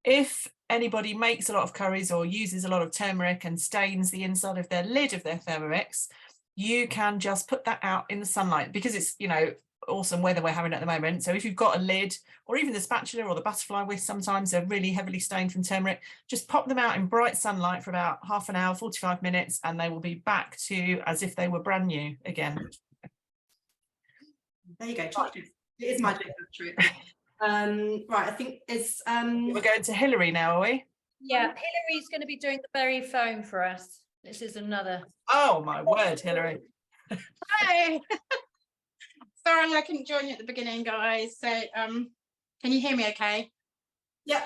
if anybody makes a lot of curries or uses a lot of turmeric and stains the inside of their lid of their Thermomix, you can just put that out in the sunlight, because it's, you know, awesome weather we're having at the moment. So if you've got a lid, or even the spatula or the butterfly whisk, sometimes they're really heavily stained from turmeric, just pop them out in bright sunlight for about half an hour, 45 minutes, and they will be back to as if they were brand new again. There you go. It is my big trick. Right, I think it's We're going to Hilary now, are we? Yeah, Hillary's going to be doing the berry foam for us. This is another. Oh my word, Hilary. Hi. Sorry I couldn't join you at the beginning, guys. So can you hear me okay? Yeah.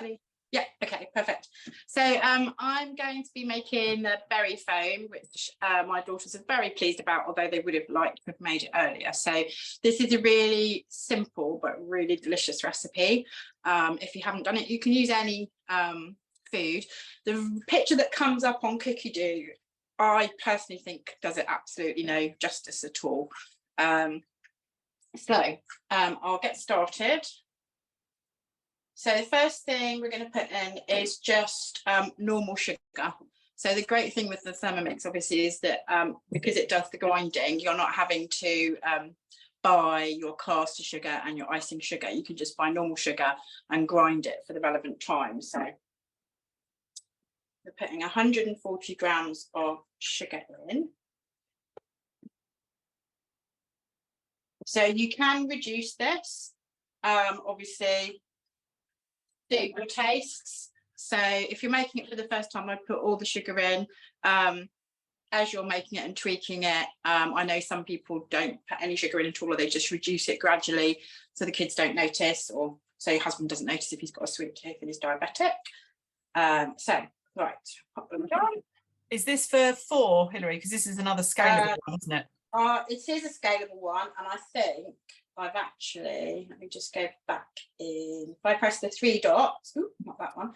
Yeah, okay, perfect. So I'm going to be making a berry foam, which my daughters are very pleased about, although they would have liked to have made it earlier. So this is a really simple but really delicious recipe. If you haven't done it, you can use any food. The picture that comes up on Cookie Do, I personally think does it absolutely no justice at all. So I'll get started. So the first thing we're going to put in is just normal sugar. So the great thing with the Thermomix obviously is that because it does the grinding, you're not having to buy your caster sugar and your icing sugar. You can just buy normal sugar and grind it for the relevant time. So we're putting 140 grams of sugar in. So you can reduce this, obviously, suit your tastes. So if you're making it for the first time, I'd put all the sugar in. As you're making it and tweaking it, I know some people don't put any sugar in at all, or they just reduce it gradually so the kids don't notice, or so your husband doesn't notice if he's got a sweet tooth and he's diabetic. So, right, pop them down. Is this for 4, Hilary? Because this is another scalable one, isn't it? It is a scalable one, and I think I've actually, let me just go back in. If I press the 3 dots, ooh, not that one,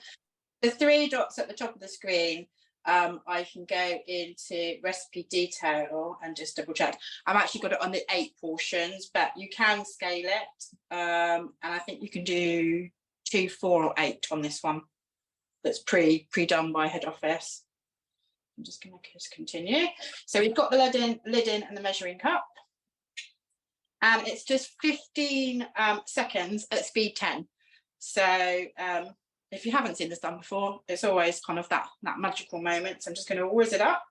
the 3 dots at the top of the screen, I can go into recipe detail and just double check. I've actually got it on the 8 portions, but you can scale it, and I think you can do 2, 4 or 8 on this one. That's pre-done by head office. I'm just going to continue. So we've got the lid in and the measuring cup. And it's just 15 seconds at speed 10. So if you haven't seen this done before, it's always kind of that magical moment. So I'm just going to whiz it up.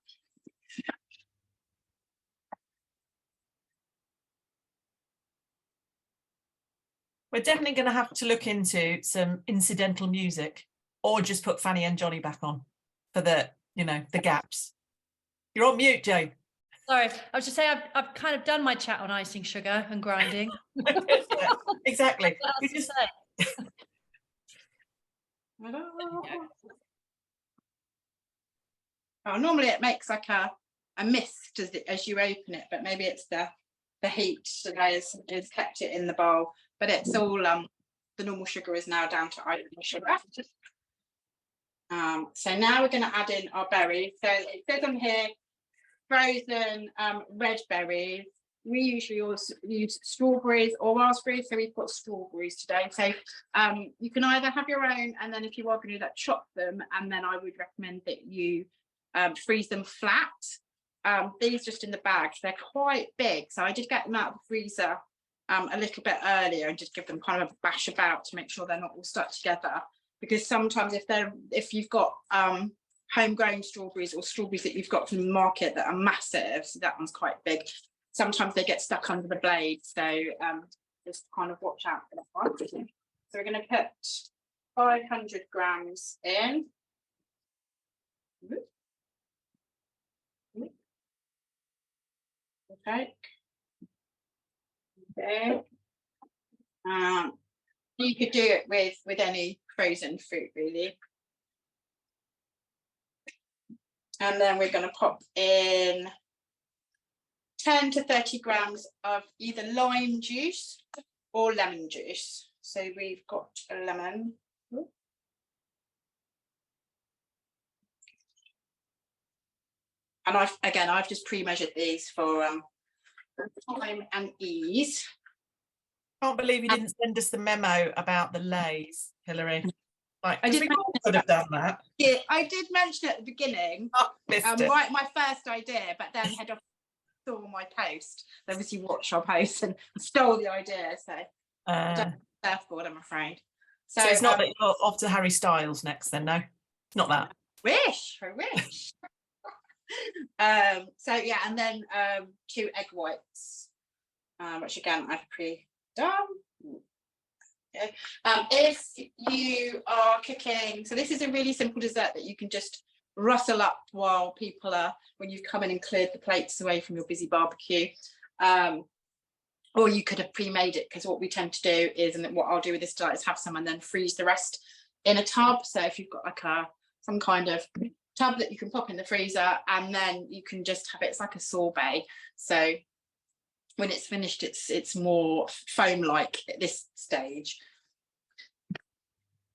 We're definitely going to have to look into some incidental music, or just put Fanny and Johnny back on for the, you know, the gaps. You're on mute, Jane. Sorry, I was just saying I've kind of done my chat on icing sugar and grinding. Exactly. What We else to just- say? Oh, normally it makes like a mist as you open it, but maybe it's the heat today has kept it in the bowl. But it's all the normal sugar is now down to icing sugar. So now we're going to add in our berries. So it says on here frozen red berries. We usually also use strawberries or raspberries, so we've got strawberries today. So you can either have your own, and then if you are going to do that, chop them, and then I would recommend that you freeze them flat. These just in the bag, they're quite big, so I did get them out of the freezer a little bit earlier and just give them kind of a bash about to make sure they're not all stuck together, because sometimes if you've got homegrown strawberries or strawberries that you've got from the market that are massive, so that one's quite big, sometimes they get stuck under the blade, so just kind of watch out for that one. So we're going to put 500 grams in. Okay. You could do it with any frozen fruit, really. And then we're going to pop in 10 to 30 grams of either lime juice or lemon juice. So we've got a lemon. And I've just pre-measured these for time and ease. Can't believe you didn't send us the memo about the Lays, Hilary. Like, I did we could have done that. Yeah, I did mention at the beginning, Oh, missed it. right, my first idea, but then head off saw my post. They obviously watched our post and stole the idea. So I don't surfboard, I'm afraid. So it's not that you're off to Harry Styles next, then? No, not that. I wish. So yeah, and then 2 egg whites, which again I've pre-done. Okay. If you are cooking, so this is a really simple dessert that you can just rustle up while people are, when you've come in and cleared the plates away from your busy barbecue, or you could have pre-made it, because what we tend to do is, and what I'll do with this dessert is have some and then freeze the rest in a tub. So if you've got like some kind of tub that you can pop in the freezer, and then you can just have it, it's like a sorbet. So when it's finished, it's more foam-like at this stage.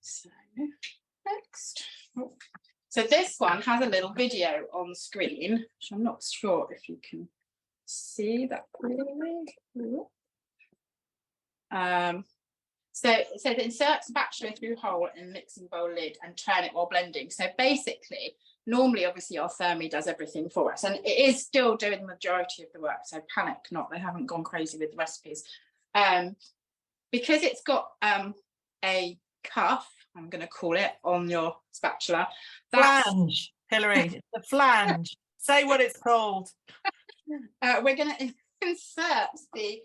So next, so this one has a little video on screen, which I'm not sure if you can see that clearly. So it says insert spatula through hole in mixing bowl lid and turn it while blending. So basically, normally, obviously, our Thermi does everything for us, and it is still doing the majority of the work. So panic not; they haven't gone crazy with the recipes. Because it's got a cuff, I'm going to call it, on your spatula. Flange, Hilary, the flange. Say what it's called. We're going to insert the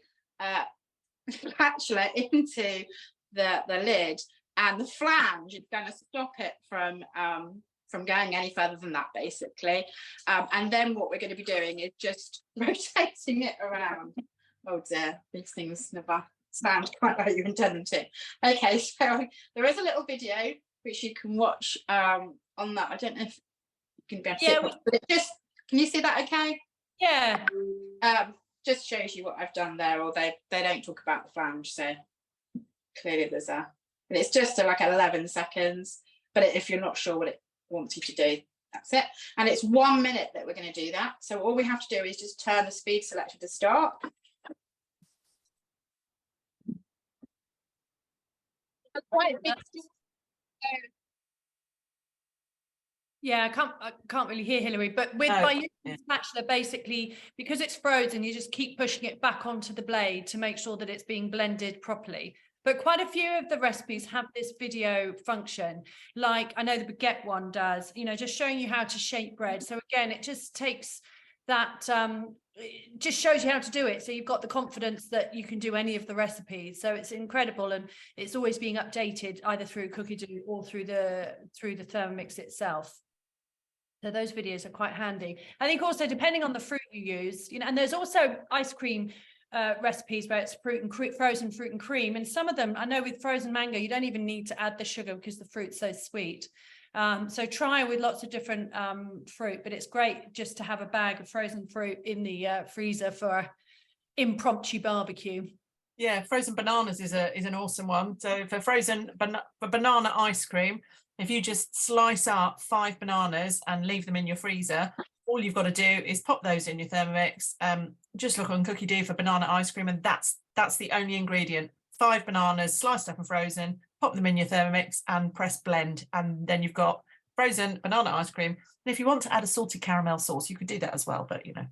spatula into the lid, and the flange is going to stop it from going any further than that, basically. And then what we're going to be doing is just rotating it around. Oh dear, these things never stand quite how you intend them to. Okay, so there is a little video which you can watch on that. I don't know if you can be able to see it, but it just, can you see that okay? Yeah. Just shows you what I've done there, or they don't talk about the flange, so clearly there's and it's just like 11 seconds, but if you're not sure what it wants you to do, that's it. And it's 1 minute that we're going to do that, so all we have to do is just turn the speed selector to start. Quite big. Yeah, I can't really hear Hilary, but by using the spatula, basically, because it's frozen, you just keep pushing it back onto the blade to make sure that it's being blended properly. But quite a few of the recipes have this video function, like I know the baguette one does, just showing you how to shape bread. So again, it just takes that, it just shows you how to do it. So you've got the confidence that you can do any of the recipes. So it's incredible, and it's always being updated either through Cookie Do or through the Thermomix itself. So those videos are quite handy. I think also depending on the fruit you use, you know, and there's also ice cream recipes where it's frozen fruit and cream. And some of them, I know with frozen mango, you don't even need to add the sugar because the fruit's so sweet. So try with lots of different fruit, but it's great just to have a bag of frozen fruit in the freezer for impromptu barbecue. Yeah, frozen bananas is an awesome one. So for banana ice cream, if you just slice up 5 bananas and leave them in your freezer, all you've got to do is pop those in your Thermomix. Just look on Cookie Do for banana ice cream, and that's the only ingredient. 5 bananas sliced up and frozen, pop them in your Thermomix and press blend, and then you've got frozen banana ice cream. And if you want to add a salted caramel sauce, you could do that as well, but you know.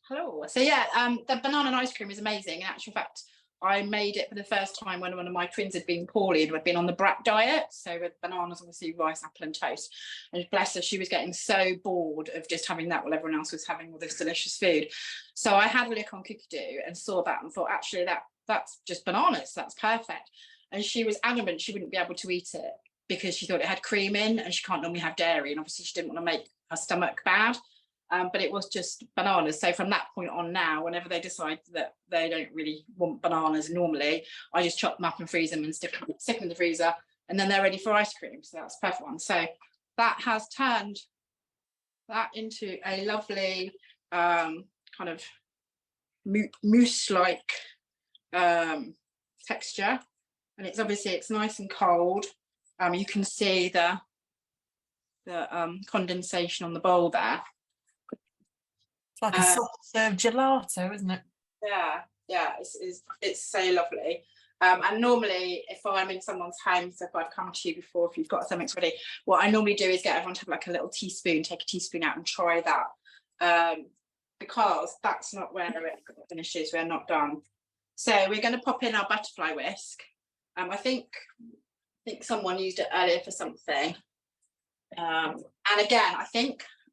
Hello. So yeah, the banana ice cream is amazing. In actual fact, I made it for the first time when one of my twins had been poorly and had been on the BRAC diet. So with bananas, obviously rice, apple and toast. And bless her, she was getting so bored of just having that while everyone else was having all this delicious food. So I had a look on Cookie Do and saw that and thought, actually, that's just bananas. That's perfect. And she was adamant she wouldn't be able to eat it because she thought it had cream in and she can't normally have dairy. And obviously she didn't want to make her stomach bad. But it was just bananas. So from that point on now, whenever they decide that they don't really want bananas normally, I just chop them up and freeze them and stick them in the freezer, and then they're ready for ice cream. So that's a perfect one. So that has turned that into a lovely kind of mousse-like texture. And it's nice and cold. You can see the condensation on the bowl there. It's like a soft serve gelato, isn't it? Yeah, it's so lovely. And normally, if I'm in someone's home, so if I've come to you before, if you've got something ready, what I normally do is get everyone to have like a little teaspoon, take a teaspoon out and try that, because that's not where it finishes. We're not done. So we're going to pop in our butterfly whisk. I think someone used it earlier for something. And again,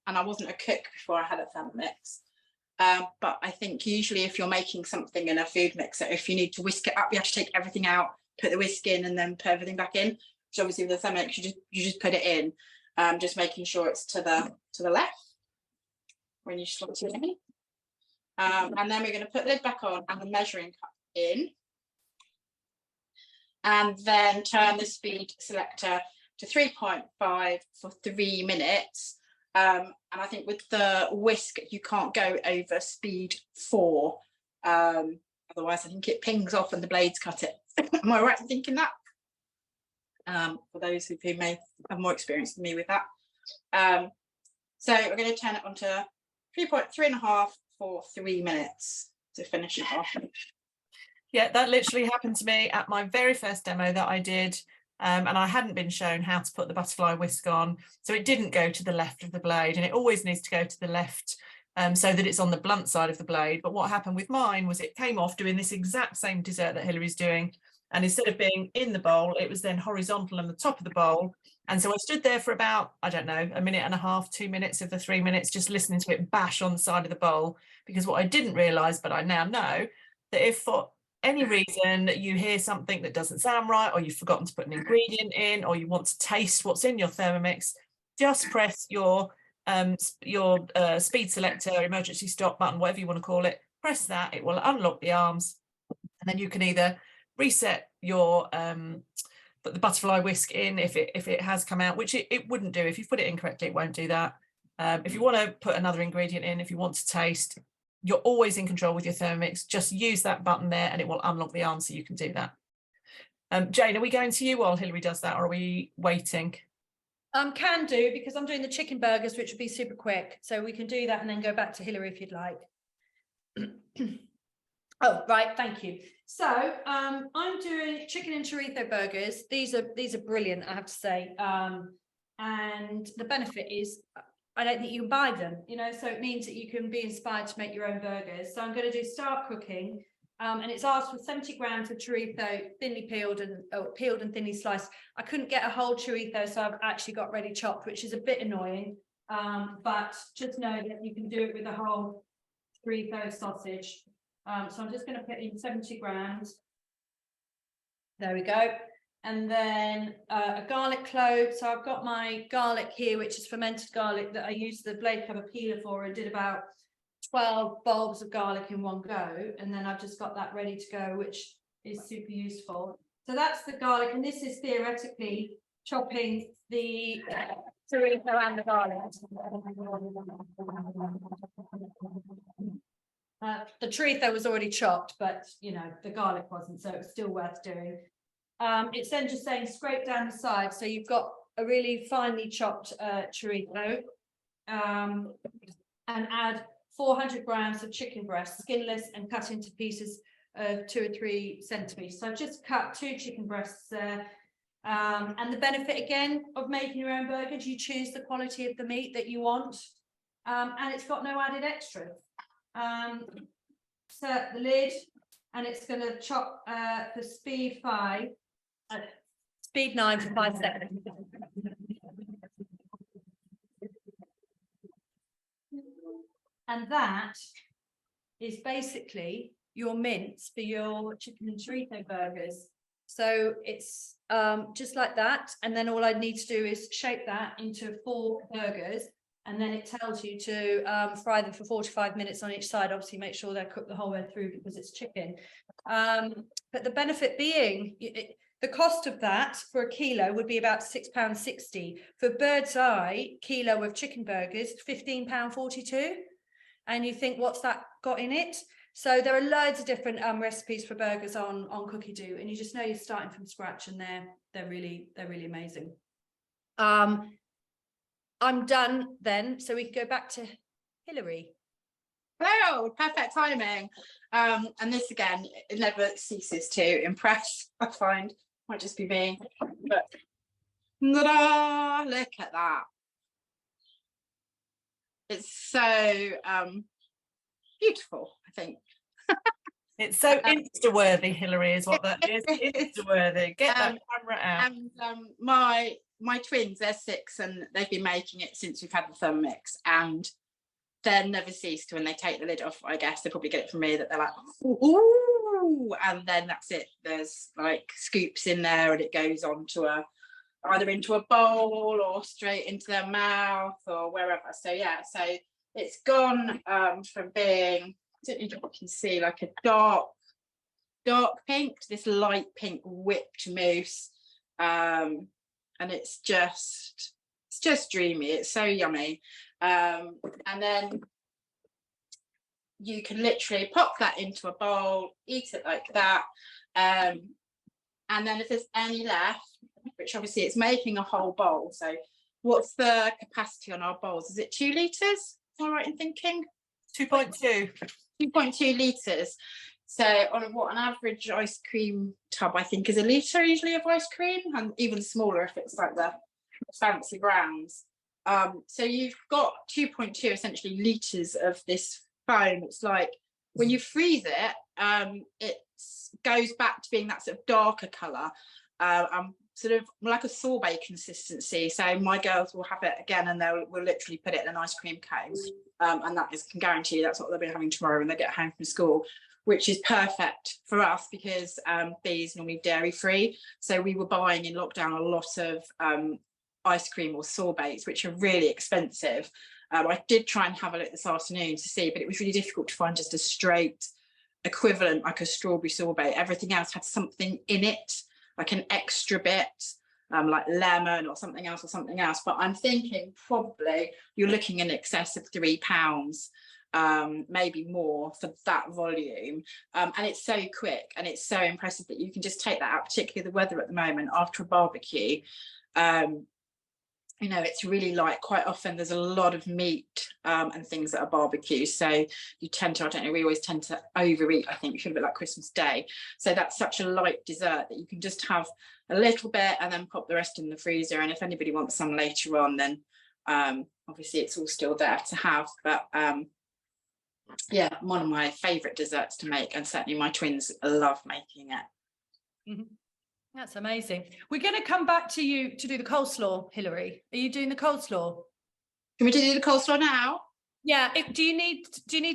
and I wasn't a cook before I had a Thermomix, but I think usually if you're making something in a food mixer, if you need to whisk it up, you have to take everything out, put the whisk in, and then put everything back in. Which obviously with the Thermomix, you just put it in, just making sure it's to the left when you slot it in. And then we're going to put the lid back on and the measuring cup in, and then turn the speed selector to 3.5 for 3 minutes. And I think with the whisk, you can't go over speed 4. Otherwise, I think it pings off and the blades cut it. Am I right in thinking that? For those who may have more experience than me with that. So we're going to turn it on to 3.5 for 3 minutes to finish it off. Yeah, that literally happened to me at my very first demo that I did. And I hadn't been shown how to put the butterfly whisk on, so it didn't go to the left of the blade, and it always needs to go to the left so that it's on the blunt side of the blade. But what happened with mine was it came off doing this exact same dessert that Hilary's doing, and instead of being in the bowl, it was then horizontal on the top of the bowl. And so I stood there for about, I don't know, 1.5 minutes, 2 minutes of the 3 minutes, just listening to it bash on the side of the bowl, because what I didn't realise, but I now know, that if for any reason you hear something that doesn't sound right, or you've forgotten to put an ingredient in, or you want to taste what's in your Thermomix, just press your speed selector, emergency stop button, whatever you want to call it. Press that, it will unlock the arms, and then you can either reset your put the butterfly whisk in if it has come out, which it wouldn't do. If you put it incorrectly, it won't do that. If you want to put another ingredient in, if you want to taste, you're always in control with your Thermomix. Just use that button there and it will unlock the arm, so you can do that. Jane, are we going to you while Hilary does that, or are we waiting? Can do, because I'm doing the chicken burgers, which would be super quick. So we can do that and then go back to Hilary if you'd like. Oh, right, thank you. So I'm doing chicken and chorizo burgers. These are brilliant, I have to say. And the benefit is, I don't think you can buy them, you know, so it means that you can be inspired to make your own burgers. So I'm going to do start cooking, and it's asked for 70 grams of chorizo, thinly peeled and thinly sliced. I couldn't get a whole chorizo, so I've actually got ready chopped, which is a bit annoying, but just know that you can do it with a whole chorizo sausage. So I'm just going to put in 70 grams. There we go. and then a garlic clove. So I've got my garlic here, which is fermented garlic that I used the blade cover peeler for, and did about 12 bulbs of garlic in one go. And then I've just got that ready to go, which is super useful. So that's the garlic, and this is theoretically chopping the chorizo and the garlic. The chorizo was already chopped, but you know, the garlic wasn't, so it's still worth doing. It's then just saying scrape down the side, so you've got a really finely chopped chorizo, and add 400 grams of chicken breast, skinless and cut into pieces of 2 or 3 centimeters. So I've just cut 2 chicken breasts there. And the benefit again of making your own burgers, you choose the quality of the meat that you want, and it's got no added extras. Set the lid, and it's going to chop for speed 9 for 5 seconds. And that is basically your mince for your chicken and chorizo burgers. So it's just like that, and then all I need to do is shape that into 4 burgers, and then it tells you to fry them for 45 minutes on each side. Obviously make sure they're cooked the whole way through because it's chicken. But the benefit being, the cost of that for a kilo would be about £6.60. For bird's eye kilo of chicken burgers, £15.42. And you think, what's that got in it? So there are loads of different recipes for burgers on Cookie Do, and you just know you're starting from scratch, and they're really amazing. I'm done then, so we can go back to Hilary. Hello, perfect timing. And this again, it never ceases to impress, I find. Might just be me, but look at that. It's so beautiful, I think. It's so Insta-worthy, Hilary, is what that is. Insta-worthy. Get that camera out. And my twins, they're 6, and they've been making it since we've had the Thermomix, and they're never ceased when they take the lid off. I guess they probably get it from me that they're like, ooh, and then that's it. There's like scoops in there, and it goes on to either into a bowl or straight into their mouth or wherever. So yeah, so it's gone from being, I don't know if you can see, like a dark pink to this light pink whipped mousse, and it's just dreamy. It's so yummy. And then you can literally pop that into a bowl, eat it like that, and then if there's any left, which obviously it's making a whole bowl, so what's the capacity on our bowls? Is it 2 litres? Am I right in thinking? 2.2 litres. So on an average ice cream tub, I think is a litre usually of ice cream, and even smaller if it's like the fancy brands. So you've got 2.2 essentially litres of this foam. It's like when you freeze it, it goes back to being that sort of darker colour, sort of like a sorbet consistency. So my girls will have it again, and we'll literally put it in an ice cream cone, and that is, can guarantee you that's what they'll be having tomorrow when they get home from school, which is perfect for us because Bee's normally dairy free. So we were buying in lockdown a lot of ice cream or sorbets, which are really expensive. I did try and have a look this afternoon to see, but it was really difficult to find just a straight equivalent, like a strawberry sorbet. Everything else had something in it, like an extra bit, like lemon or something else. But I'm thinking probably you're looking in excess of £3, maybe more for that volume. And it's so quick, and it's so impressive that you can just take that out, particularly the weather at the moment after a barbecue. You know, it's really like, quite often there's a lot of meat and things at a barbecue, so you tend to, I don't know, we always tend to overeat, I think. We feel a bit like Christmas Day. So that's such a light dessert that you can just have a little bit and then pop the rest in the freezer, and if anybody wants some later on, then obviously it's all still there to have. But yeah, one of my favourite desserts to make, and certainly my twins love making it. Mm-hmm. That's amazing. We're going to come back to you to do the coleslaw, Hilary. Are you doing the coleslaw? Can we do the coleslaw now? Yeah. Do you need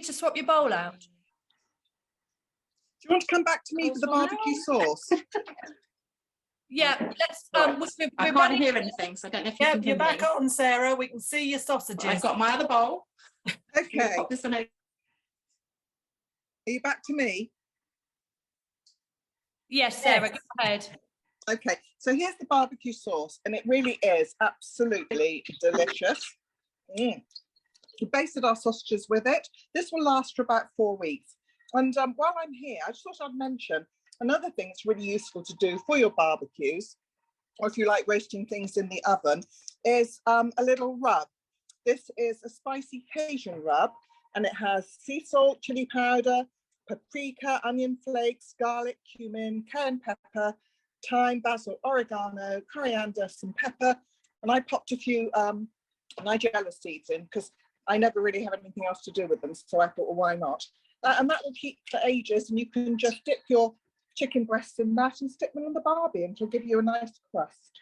to swap your bowl out? Do you want to come back to me for the barbecue sauce? Yeah, let's. Right. We're I can't running. hear anything, so I don't know if you Yeah, can hear you're back me. on, Sarah. We can see your sausages. I've got my other bowl. Okay, Pop this one over. are you back to me? Yes, Sarah, go ahead. Okay, so here's the barbecue sauce, and it really is absolutely delicious. We basted our sausages with it. This will last for about 4 weeks. And while I'm here, I just thought I'd mention another thing that's really useful to do for your barbecues, or if you like roasting things in the oven, is a little rub. This is a spicy Cajun rub, and it has sea salt, chili powder, paprika, onion flakes, garlic, cumin, cayenne pepper, thyme, basil, oregano, coriander, some pepper, and I popped a few nigella seeds in because I never really have anything else to do with them, so I thought, well, why not? And that will keep for ages, and you can just dip your chicken breasts in that and stick them in the barbie, and it'll give you a nice crust.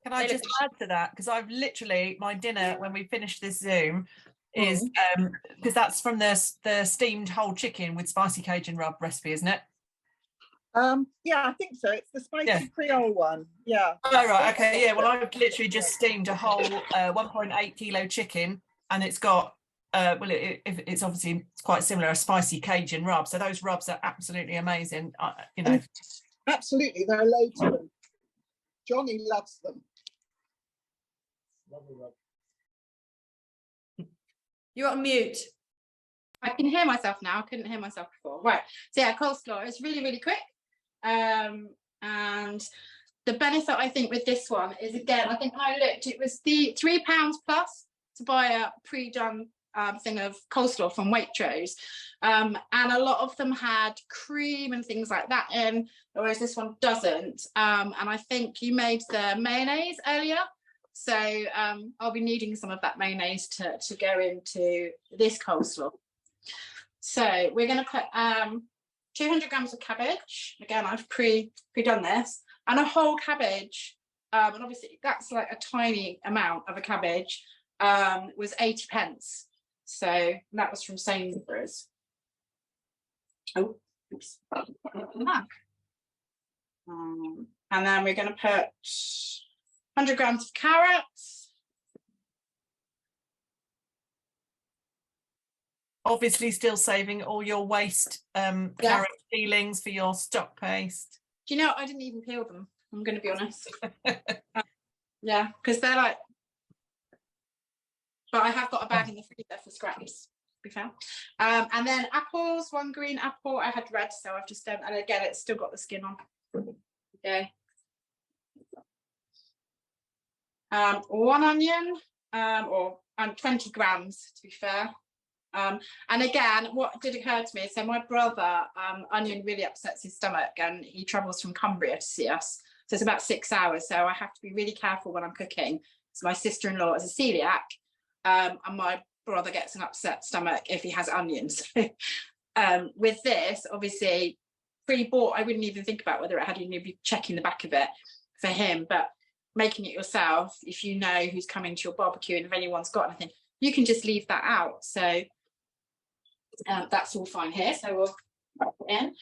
Can I just add to that? Because I've literally, my dinner when we finish this Zoom is, because that's from the steamed whole chicken with spicy Cajun rub recipe, isn't it? Yeah, I think so. It's the spicy Creole one. Yeah. Oh, right. Okay. Yeah. Well, I've literally just steamed a whole 1.8 kilo chicken, and it's got, it's obviously quite similar, a spicy Cajun rub. So those rubs are absolutely amazing. You know. Absolutely. There are loads of them. Johnny loves them. You're on mute. I can hear myself now. I couldn't hear myself before. Right. So yeah, coleslaw is really, really quick. And the benefit I think with this one is, again, I think when I looked, it was the £3 plus to buy a pre-done thing of coleslaw from Waitrose. And a lot of them had cream and things like that in, whereas this one doesn't. And I think you made the mayonnaise earlier. So I'll be needing some of that mayonnaise to go into this coleslaw. So we're going to put 200 grams of cabbage. Again, I've pre-done this, and a whole cabbage. And obviously that's like a tiny amount of a cabbage, was 80p. So that was from Sainsbury's. Oh, oops. And then we're going to put 100 grams of carrots. Obviously still saving all your waste carrot peelings for your stock paste. Do you know, I didn't even peel them, I'm going to be honest. Yeah, because they're like, but I have got a bag in the freezer for scraps, to be fair. And then apples, one green apple. I had red, so I've just done, and again, it's still got the skin on. Okay. One onion, or 20 grams, to be fair. And again, what did occur to me is, so my brother, onion really upsets his stomach, and he travels from Cumbria to see us. So it's about 6 hours. So I have to be really careful when I'm cooking. So my sister-in-law is a celiac, and my brother gets an upset stomach if he has onions. With this, obviously, pre-bought, I wouldn't even think about whether it had any, you'd be checking the back of it for him, but making it yourself, if you know who's coming to your barbecue and if anyone's got anything, you can just leave that out. So that's all fine here. So we'll put it in.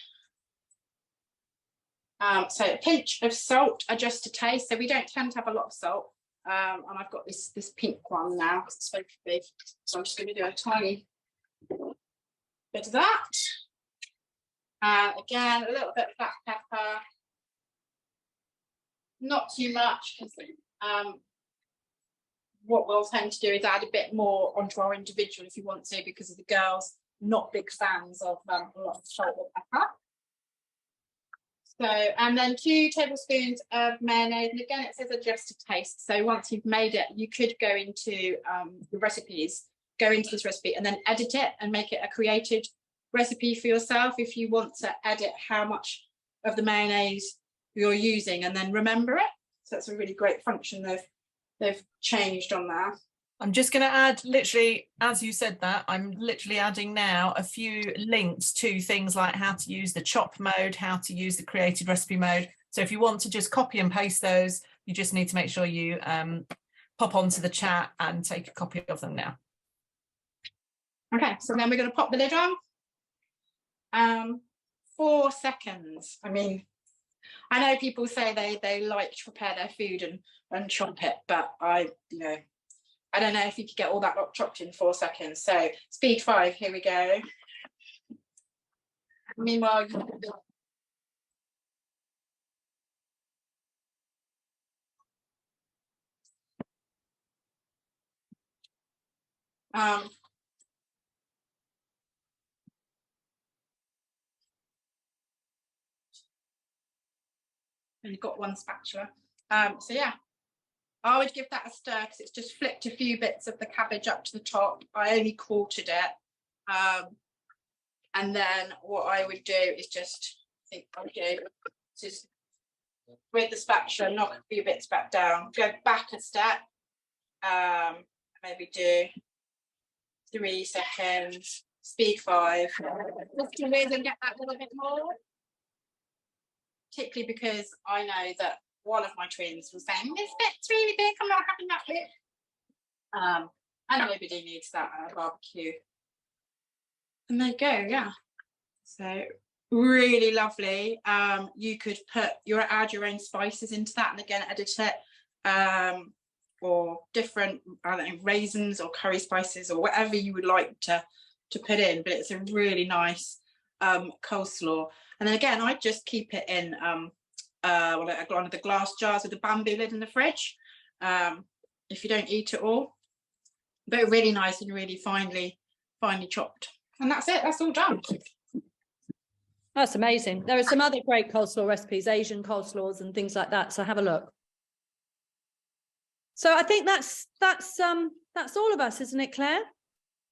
So a pinch of salt, adjust to taste. So we don't tend to have a lot of salt. And I've got this pink one now because it's very big. So I'm just going to do a tiny bit of that. Again, a little bit of black pepper. Not too much, because what we'll tend to do is add a bit more onto our individual if you want to, because of the girls not big fans of a lot of salt or pepper. So, and then 2 tablespoons of mayonnaise, and again it says adjust to taste. So once you've made it, you could go into the recipes, go into this recipe and then edit it and make it a created recipe for yourself if you want to edit how much of the mayonnaise you're using and then remember it. So that's a really great function they've changed on there. I'm just going to add, literally, as you said that, I'm literally adding now a few links to things like how to use the chop mode, how to use the created recipe mode. So if you want to just copy and paste those, you just need to make sure you pop onto the chat and take a copy of them now. Okay, so then we're going to pop the lid on. 4 seconds. I mean, I know people say they like to prepare their food and chop it, but I don't know if you could get all that lot chopped in 4 seconds. So speed 5, here we go. Meanwhile, only got 1 spatula. So yeah, I would give that a stir because it's just flicked a few bits of the cabbage up to the top. I only quartered it. And then what I would do is just just with the spatula, knock a few bits back down, go back a step, maybe do 3 seconds, speed 5. Just to really get that little bit more. Particularly because I know that one of my twins was saying, this bit's really big, I'm not having that bit. And nobody needs that barbecue. And there you go, yeah. So really lovely. You could add your own spices into that and again edit it. Or different, I don't know, raisins or curry spices or whatever you would like to put in, but it's a really nice coleslaw. And then again, I just keep it in one of the glass jars with a bamboo lid in the fridge, if you don't eat it all. But really nice and really finely chopped. And that's it, that's all done. That's amazing. There are some other great coleslaw recipes, Asian coleslaws and things like that. So have a look. So I think that's all of us, isn't it, Claire?